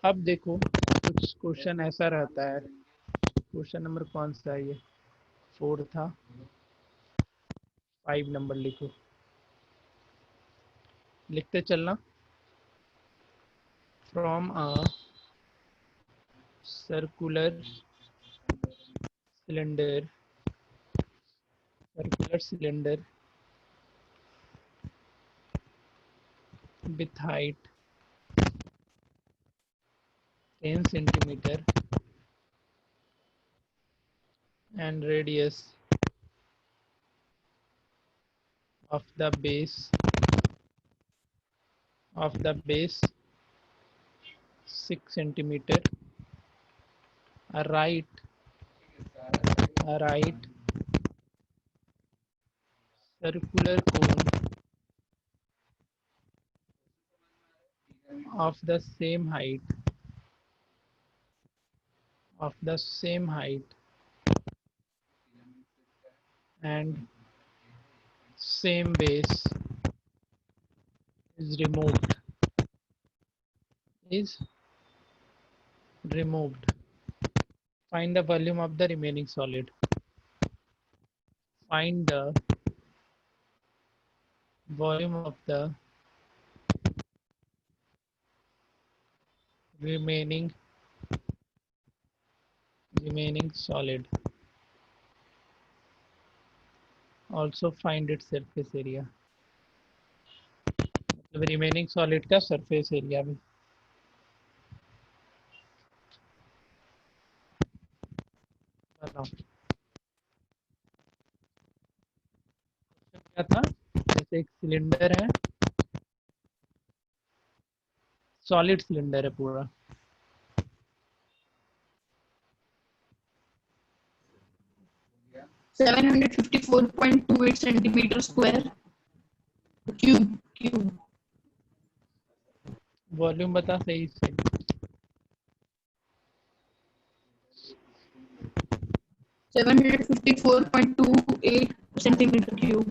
अब देखो कुछ क्वेश्चन ऐसा रहता है, क्वेश्चन नंबर कौन सा है, ये 4 था, 5 नंबर लिखो, लिखते चलना। From a circular cylinder with height 10 centimeter and radius of the base 6 centimeter, write circular cone of the same height and same base is removed. Find the volume of the remaining solid. Find the volume of the remaining solid. Also find its surface area. मतलब remaining solid का surface area भी। बताओ क्या था, जैसे एक cylinder है, solid cylinder है पूरा, seven 754.28 centimetre square cube. Volume बता सही से। 754.28 सेंटीमीटर क्यूब।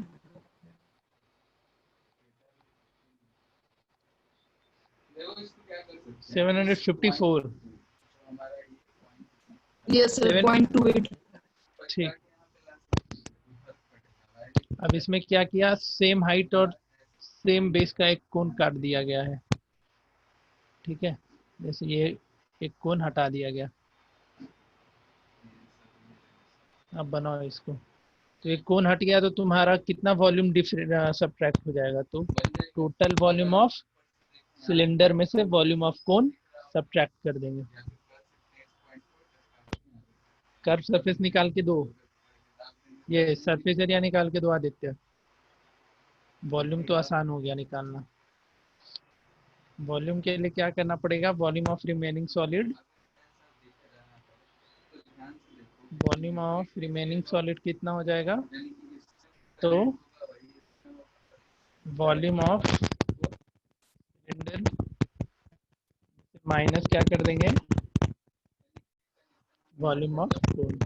देखो इसको क्या कर सकते हैं 754। Yes sir, 0.28। ठीक, अब इसमें क्या किया, सेम हाइट और सेम बेस का एक कोण काट दिया गया है। ठीक है, जैसे ये एक कोण हटा दिया गया, अब बनाओ इसको, तो एक कोण हट गया तो तुम्हारा कितना वॉल्यूम सब्ट्रैक्ट हो जाएगा, तो टोटल वॉल्यूम ऑफ सिलेंडर में से वॉल्यूम ऑफ कोन सब्ट्रैक्ट कर देंगे। कर्व सरफेस निकाल के दो, ये सरफेस एरिया निकाल के दो आदित्य। वॉल्यूम तो आसान हो गया निकालना। वॉल्यूम के लिए क्या करना पड़ेगा? Volume of remaining solid, volume of remaining solid कितना हो जाएगा? तो वॉल्यूम ऑफ सिलेंडर माइनस क्या कर देंगे? Volume of cone,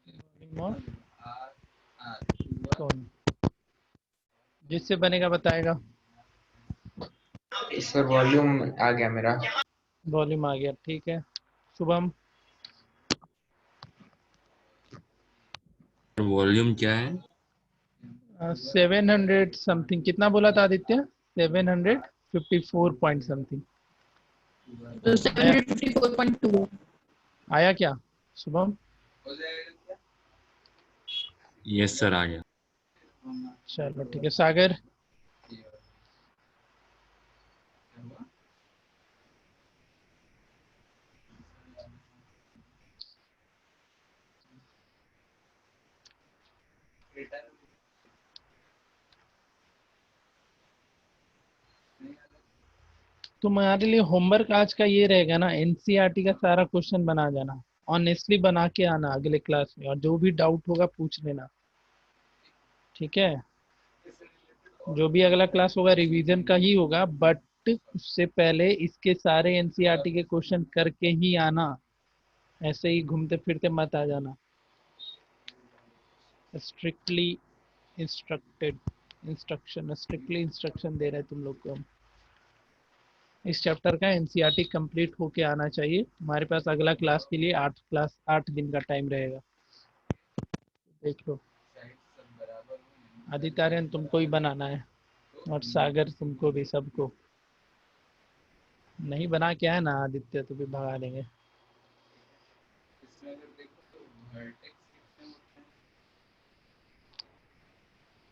volume of cone, जिससे बनेगा बताएगा। सर वॉल्यूम आ गया मेरा। वॉल्यूम आ गया, ठीक है। शुभम, वॉल्यूम क्या है? 700 समथिंग, कितना बोला था आदित्य? 754 पॉइंट समथिंग 754.2 आया क्या शुभम? यस सर, आ गया। चलो ठीक है। सागर, तुम्हारे लिए होमवर्क आज का ये रहेगा ना, एनसीईआरटी का सारा क्वेश्चन बना जाना, ऑनेस्टली बना के आना अगले क्लास में, और जो भी डाउट होगा पूछ लेना, ठीक है? जो भी अगला क्लास होगा रिवीजन का ही होगा, बट उससे पहले इसके सारे एनसीईआरटी के क्वेश्चन करके ही आना, ऐसे ही घूमते फिरते मत आ जाना। स्ट्रिक्टली स्ट्रिक्टली इंस्ट्रक्शन दे रहे हैं तुम लोग को हम। इस चैप्टर का एनसीईआरटी कंप्लीट होके आना चाहिए। तुम्हारे पास अगला क्लास के लिए 8 दिन का टाइम रहेगा। देख लो, आदित्य तुमको ही बनाना है, और सागर तुमको भी, सबको। नहीं बना के आया ना आदित्य तो भी भगा देंगे।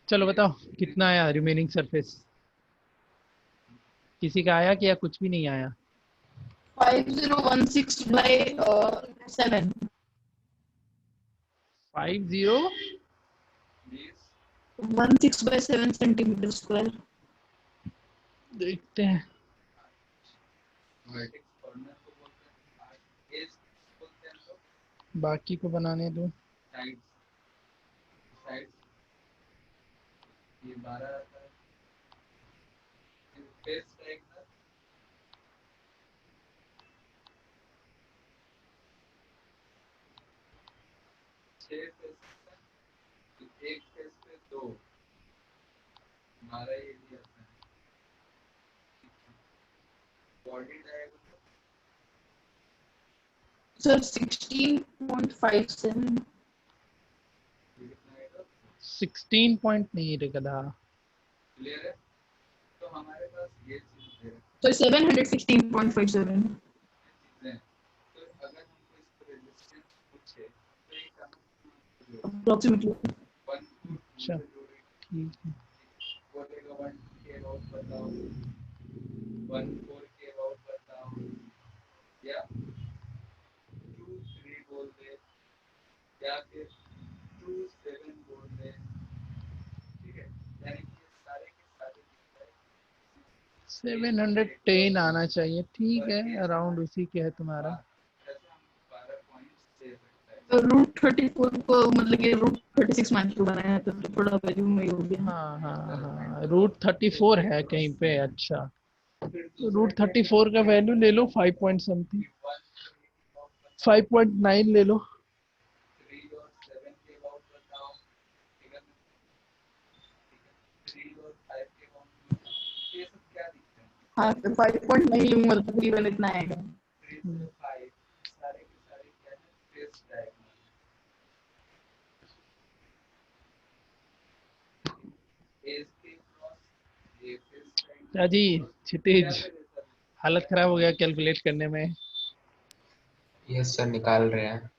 चलो बताओ कितना आया रिमेनिंग सरफेस? किसी का आया कि या कुछ भी नहीं आया? 5016/7 50 16/7 सेंटीमीटर स्क्वायर। देखते हैं। बाकी को बनाने दो। ये 12 आता है। फेस डायगोनल 6 फेस है, तो एक फेस पे 2 12 ये भी आता है। Body diagonal sir 16.57। कितना आएगा? 16 पॉइंट नहीं रे गधा। क्लियर है? तो हमारे पास ये चीज है। तो 716.57 चीजें तो अगर हमको इसको रेजिस्टेंस पूछे तो ये कहाँ अप्रोक्सीमेटली। 1 अच्छा ठीक है। बोलेगा 1 के अबाउट बताओ, 1 4 के अबाउट बताओ, या 2 3 बोल दे, या फिर 2 7 बोल दे। ठीक है, यानी कि ये सारे के सारे 710 आना चाहिए, ठीक है, अराउंड उसी के है तुम्हारा। जैसे हम 12 पॉइंट्स दे सकते हैं। तो √34 को मतलब कि √36 मान के बनाया है, तो थोड़ा वैल्यू में हो गया। हाँ, √34 है कहीं पे। अच्छा, तो √34 का वैल्यू ले लो 5 पॉइंट समथिंग, 5.9 ले लो। 3 और 7 के अबाउट बताओ, ठीक है? 3 और 5 के अबाउट बताओ, ये सब क्या दिखता है? हाँ, तो 5.9 लूंगा तो तकरीबन इतना आएगा। 3 से 5 सारे के सारे क्या है? Face diagonal. एज के क्रॉस ये फेस डायगोनल। क्या जी क्षितिज, हालत खराब हो गया कैलकुलेट करने में। यस सर, निकाल रहे हैं।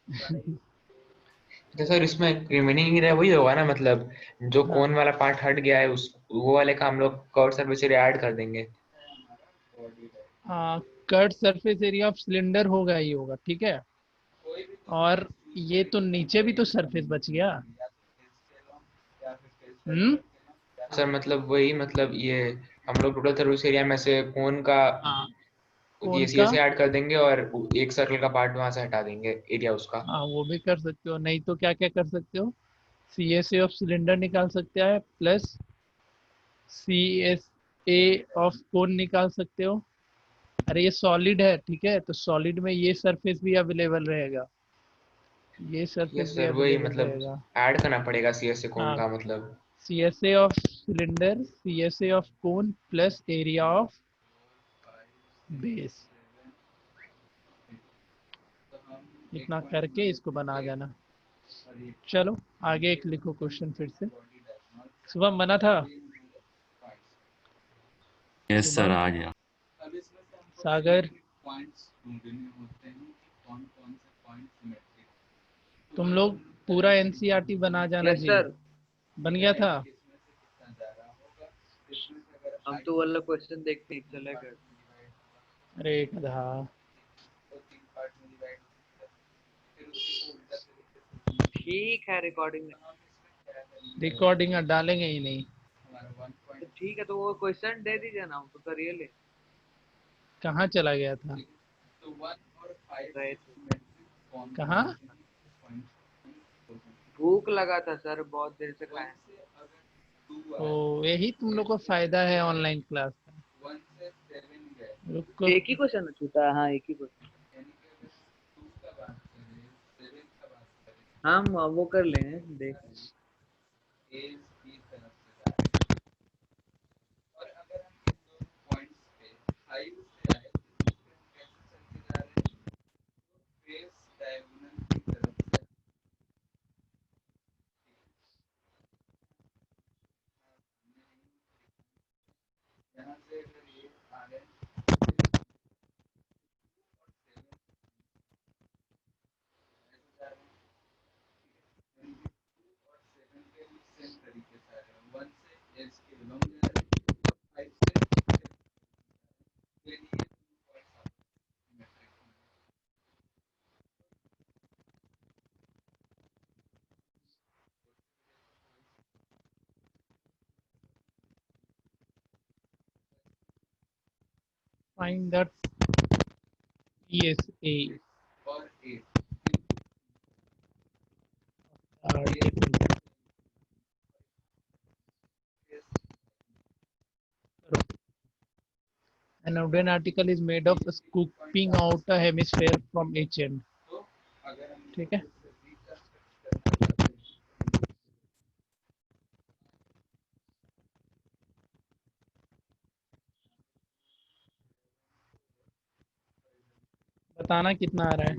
तो सर इसमें रिमेनिंग रहा वही होगा ना, मतलब जो हाँ। कोन वाला पार्ट हट गया है उस वो वाले का हम लोग कर्व सरफेस एरिया ऐड कर देंगे। Cut surface area of cylinder होगा ही होगा, ठीक है। और ये तो नीचे भी तो सरफेस बच गया। सर मतलब वही, मतलब ये हम लोग टोटल सर्विस एरिया में से कोन का हाँ, ये कौन सी का? से ऐड कर देंगे और एक सर्कल का पार्ट वहां से हटा देंगे एरिया उसका। हाँ, वो भी कर सकते हो, नहीं तो क्या क्या कर सकते हो, C S A of cylinder निकाल सकते हैं plus C S A of cone निकाल सकते हो। अरे ये सॉलिड है, ठीक है, तो सॉलिड में ये सरफेस भी अवेलेबल रहेगा, ये सरफेस यस भी सर, वही अवेलेबल मतलब रहेगा। ऐड करना पड़ेगा सी से कोन हाँ, का मतलब। C S A of cylinder, C S A of cone plus area of base, इतना करके इसको बना देना। चलो आगे एक लिखो क्वेश्चन फिर से। सुबह मना था? यस सर, सुबह, आ गया। अब इसमें से हमको सागर, पॉइंट्स ढूंढने होते हैं कि कौन कौन से पॉइंट सिमेट्रिक। तुम लोग पूरा एनसीईआरटी बना जाना यस जी। सर, बन गया था? इसमें से कितना जा रहा होगा, इसमें से अगर हम तो वाला क्वेश्चन देखते ही चलेगा। अरे गधा, तो 3 पार्ट में डिवाइड फिर उसको उल्टा तरीके से ठीक है, रिकॉर्डिंग में। रिकॉर्डिंग डालेंगे ही नहीं। हमारा 1 तो ठीक है, तो वो क्वेश्चन दे दीजिए ना, हम तो करिए ले कहाँ चला गया था? तो 1 और 5 रहे थे। सिमेट्रिक फॉर्म कहाँ? भूख लगा था सर, बहुत देर से खाए। से अगर 2 तो आए, यही तुम लोग को फायदा है ऑनलाइन क्लास का। 1 से 7 गए, रुको, एक ही क्वेश्चन छूटा है, हाँ एक ही क्वेश्चन। यानी कि अगर 2 का बात करें, 7 का बात करें, हम वो कर लेंगे, देख लेंगे। ए की तरफ से जा रहे हैं। और अगर हम इन दोनों पॉइंट्स पे 5 से आए तो इस पे हम कैसे चल के जा रहे हैं, फेस डायगोनल की तरफ से। यहाँ से अगर ये आ रहे हैं और 7 ऐसे जा रहे हैं, यानी कि 2 और 7 के भी सेम तरीके से आ रहे हैं। 1 से एज के बिलोंग जा रहे हैं, 5 से यानी ये 2 पॉइंट्स आपस में सिमेट्रिक होंगे। फाइंड दैट ESA और 8 article. An wooden article is made of scooping out a hemisphere from each end. तो अगर हम ठीक है, रिकंस्ट्रक्ट करना चाहते हैं बताना कितना आ रहा है।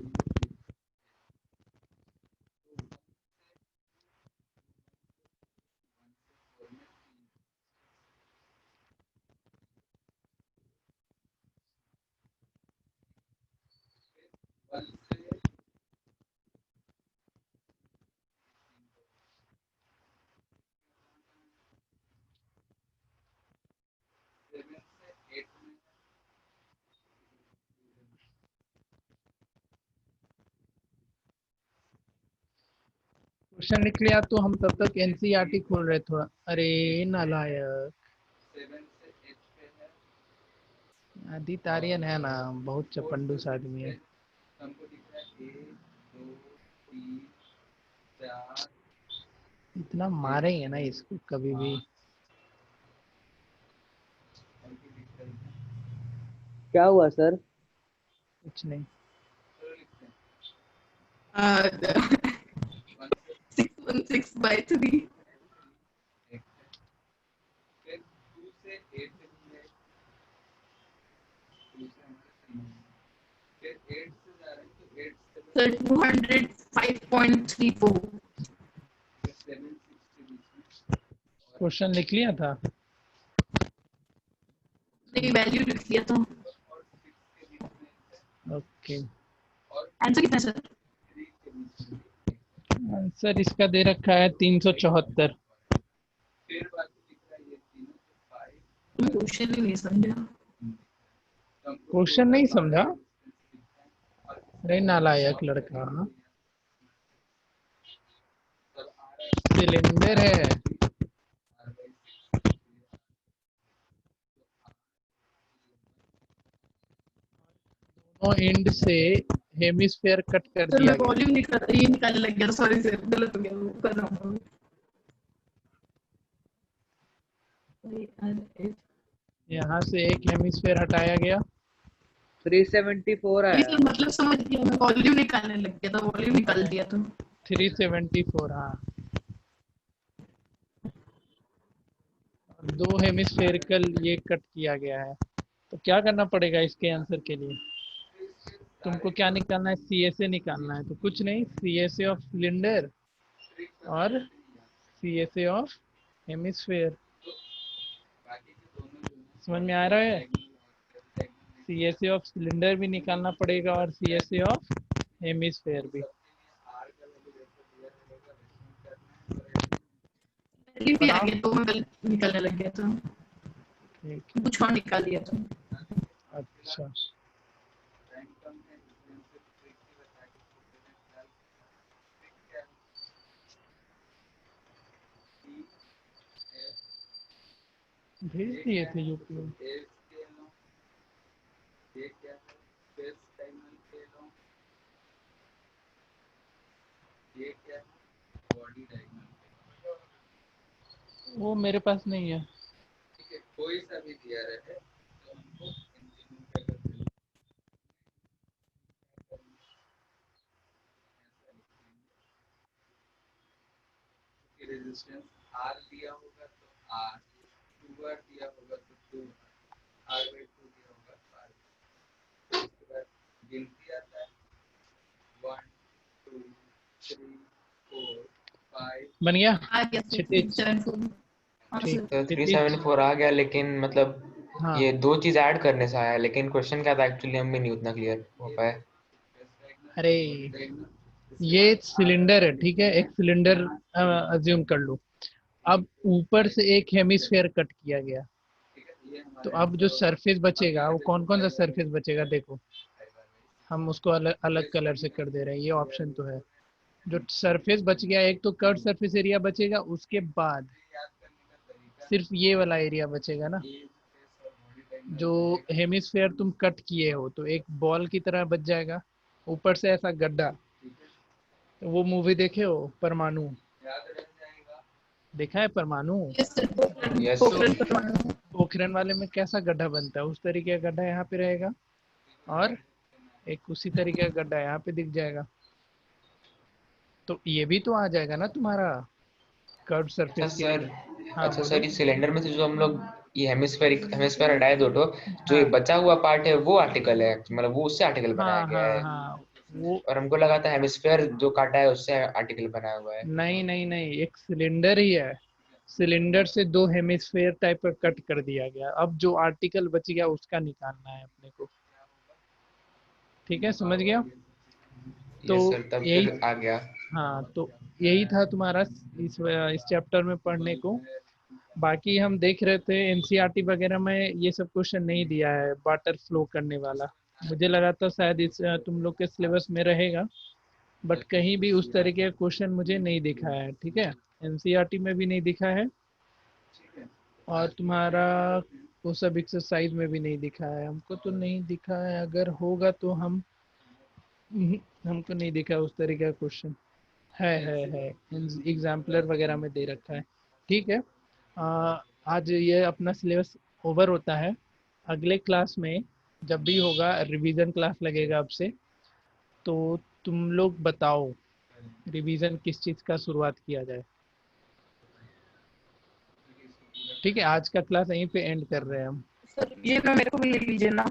क्वेश्चन लिख लिया तो हम तब तक एनसीईआरटी खोल रहे थोड़ा। अरे नालायक, 7 से 8 पे है, आदित्य आर्यन है ना, बहुत चपंडूस आदमी है। हमको दिख रहा है 1 2 3 4 इतना मारेंगे ना इसको कभी भी। हमको दिख रहा है। क्या हुआ सर? कुछ नहीं, तो लिखते हैं 1 से 616 by 3. 1 है, फिर 2 से 8 है, 2 से हमारे सही है, फिर 8 से जा रहे हैं तो 8 से So 205.34. फिर 7 6 के बीच में क्वेश्चन लिख लिया था। नहीं, वैल्यू लिख दिया था। और 6 के बीच में है, ओके, और आंसर कितना है सर? 3 के बीच में है। आंसर इसका दे रखा है 374। फिर बाकी दिख रहा है ये तीनों तो 5 तुम क्वेश्चन ही नहीं समझा। तो हमको क्वेश्चन नहीं समझा? अरे नालायक लड़का, सिलेंडर है, दोनों एंड से हेमिस्फेयर कट कर सर दिया मैं गया। वॉल्यूम ये निकालने लग गया, सॉरी सर गलत हो गया, वो कर रहा हूँ। यहाँ से एक हेमिस्फेयर हटाया गया। 374 ये आया। सर मतलब समझ गया, मैं वॉल्यूम निकालने लग गया था, वॉल्यूम निकाल दिया था। 374, हाँ। दो हेमिस्फेरिकल ये कट किया गया है। तो क्या करना पड़ेगा इसके आंसर के लिए? तुमको क्या निकालना है? CSA निकालना है। तो कुछ नहीं, CSA ऑफ सिलेंडर और CSA ऑफ हेमिस्फेयर। समझ में आ रहा है? CSA ऑफ सिलेंडर भी निकालना पड़ेगा और CSA ऑफ हेमिस्फेयर भी। पहले भी आ गया तो मैं गलत निकालने लग गया था, ठीक, कुछ और निकाल दिया था। अच्छा। भेज दिए थे यूपी। वो मेरे पास नहीं है। कोई सा भी दिया रहे तो हमको इन तीनों पे अगर रेजिस्टेंस R दिया होगा तो R, 2R दिया होगा तो 2R, R/2 दिया होगा तो R। उसके बाद गिनती आता है 1 2 3 4 5। बन गया? आ गया सर, क्षितिज, 374। हाँ ठीक। सर। तो क्षितिज, 374 आ गया, लेकिन मतलब हाँ। ये दो चीज ऐड करने से आया, लेकिन क्वेश्चन क्या था एक्चुअली हम भी नहीं उतना क्लियर हो पाए। अरे ये सिलेंडर है, ठीक है, एक सिलेंडर अज्यूम कर लो। अब ऊपर से एक हेमिस्फेयर कट किया गया, तो अब जो सरफेस बचेगा वो कौन कौन सा सरफेस बचेगा? देखो, हम उसको अलग अलग कलर से कर दे रहे हैं, ये ऑप्शन तो है। जो सरफेस बच गया, एक तो कर्व सरफेस एरिया बचेगा, उसके बाद सिर्फ ये वाला एरिया बचेगा ना, जो हेमिस्फेयर तुम कट किए हो, तो एक बॉल की तरह बच जाएगा, ऊपर से ऐसा गड्ढा। तो वो मूवी देखे हो परमाणु? देखा है परमाणु? Yes sir, yes. पोखरण परमाणु। पोखरण वाले में कैसा गड्ढा बनता है, उस तरीके का गड्ढा यहाँ पे रहेगा, और एक उसी तरीके का गड्ढा यहाँ पे दिख जाएगा। तो ये भी तो आ जाएगा ना तुम्हारा कर्व अच्छा सरफेस के सर, लिए। हाँ अच्छा बोलो। सर, इस सिलेंडर में से जो हम लोग ये हेमिस्फेयर हटाए दो, तो जो ये हाँ बचा हुआ पार्ट है वो आर्टिकल है, मतलब वो उससे आर्टिकल बनाया हाँ गया हाँ है। हाँ, वो और हमको लगा था हेमिस्फेयर जो काटा है उससे आर्टिकल बनाया हुआ है। नहीं नहीं नहीं, एक सिलेंडर ही है, सिलेंडर से दो हेमिस्फेयर टाइप का कट कर दिया गया, अब जो आर्टिकल बच गया उसका निकालना है अपने को। ठीक है, समझ गया? तो यस सर, तब यही, फिर आ गया। हाँ, तो यही था तुम्हारा इस चैप्टर में पढ़ने को। बाकी हम देख रहे थे एनसीईआरटी वगैरह में ये सब क्वेश्चन नहीं दिया है, वाटर फ्लो करने वाला। मुझे लगा था शायद इस तुम लोग के सिलेबस में रहेगा, बट कहीं भी उस तरीके का क्वेश्चन मुझे नहीं दिखा है। ठीक है, एनसीईआरटी में भी नहीं दिखा है, और तुम्हारा वो सब एक्सरसाइज में भी नहीं दिखा है, हमको तो नहीं दिखा है। अगर होगा तो हम हमको नहीं दिखा उस तरीके का क्वेश्चन। है एग्जाम्पलर वगैरह में दे रखा है। ठीक है, आज ये अपना सिलेबस ओवर होता है। अगले क्लास में जब भी होगा रिवीजन क्लास लगेगा अब से, तो तुम लोग बताओ रिवीजन किस चीज़ का शुरुआत किया जाए। ठीक है, आज का क्लास यहीं पे एंड कर रहे हैं हम। सर ये मेरे को भी लिख लीजिए ना।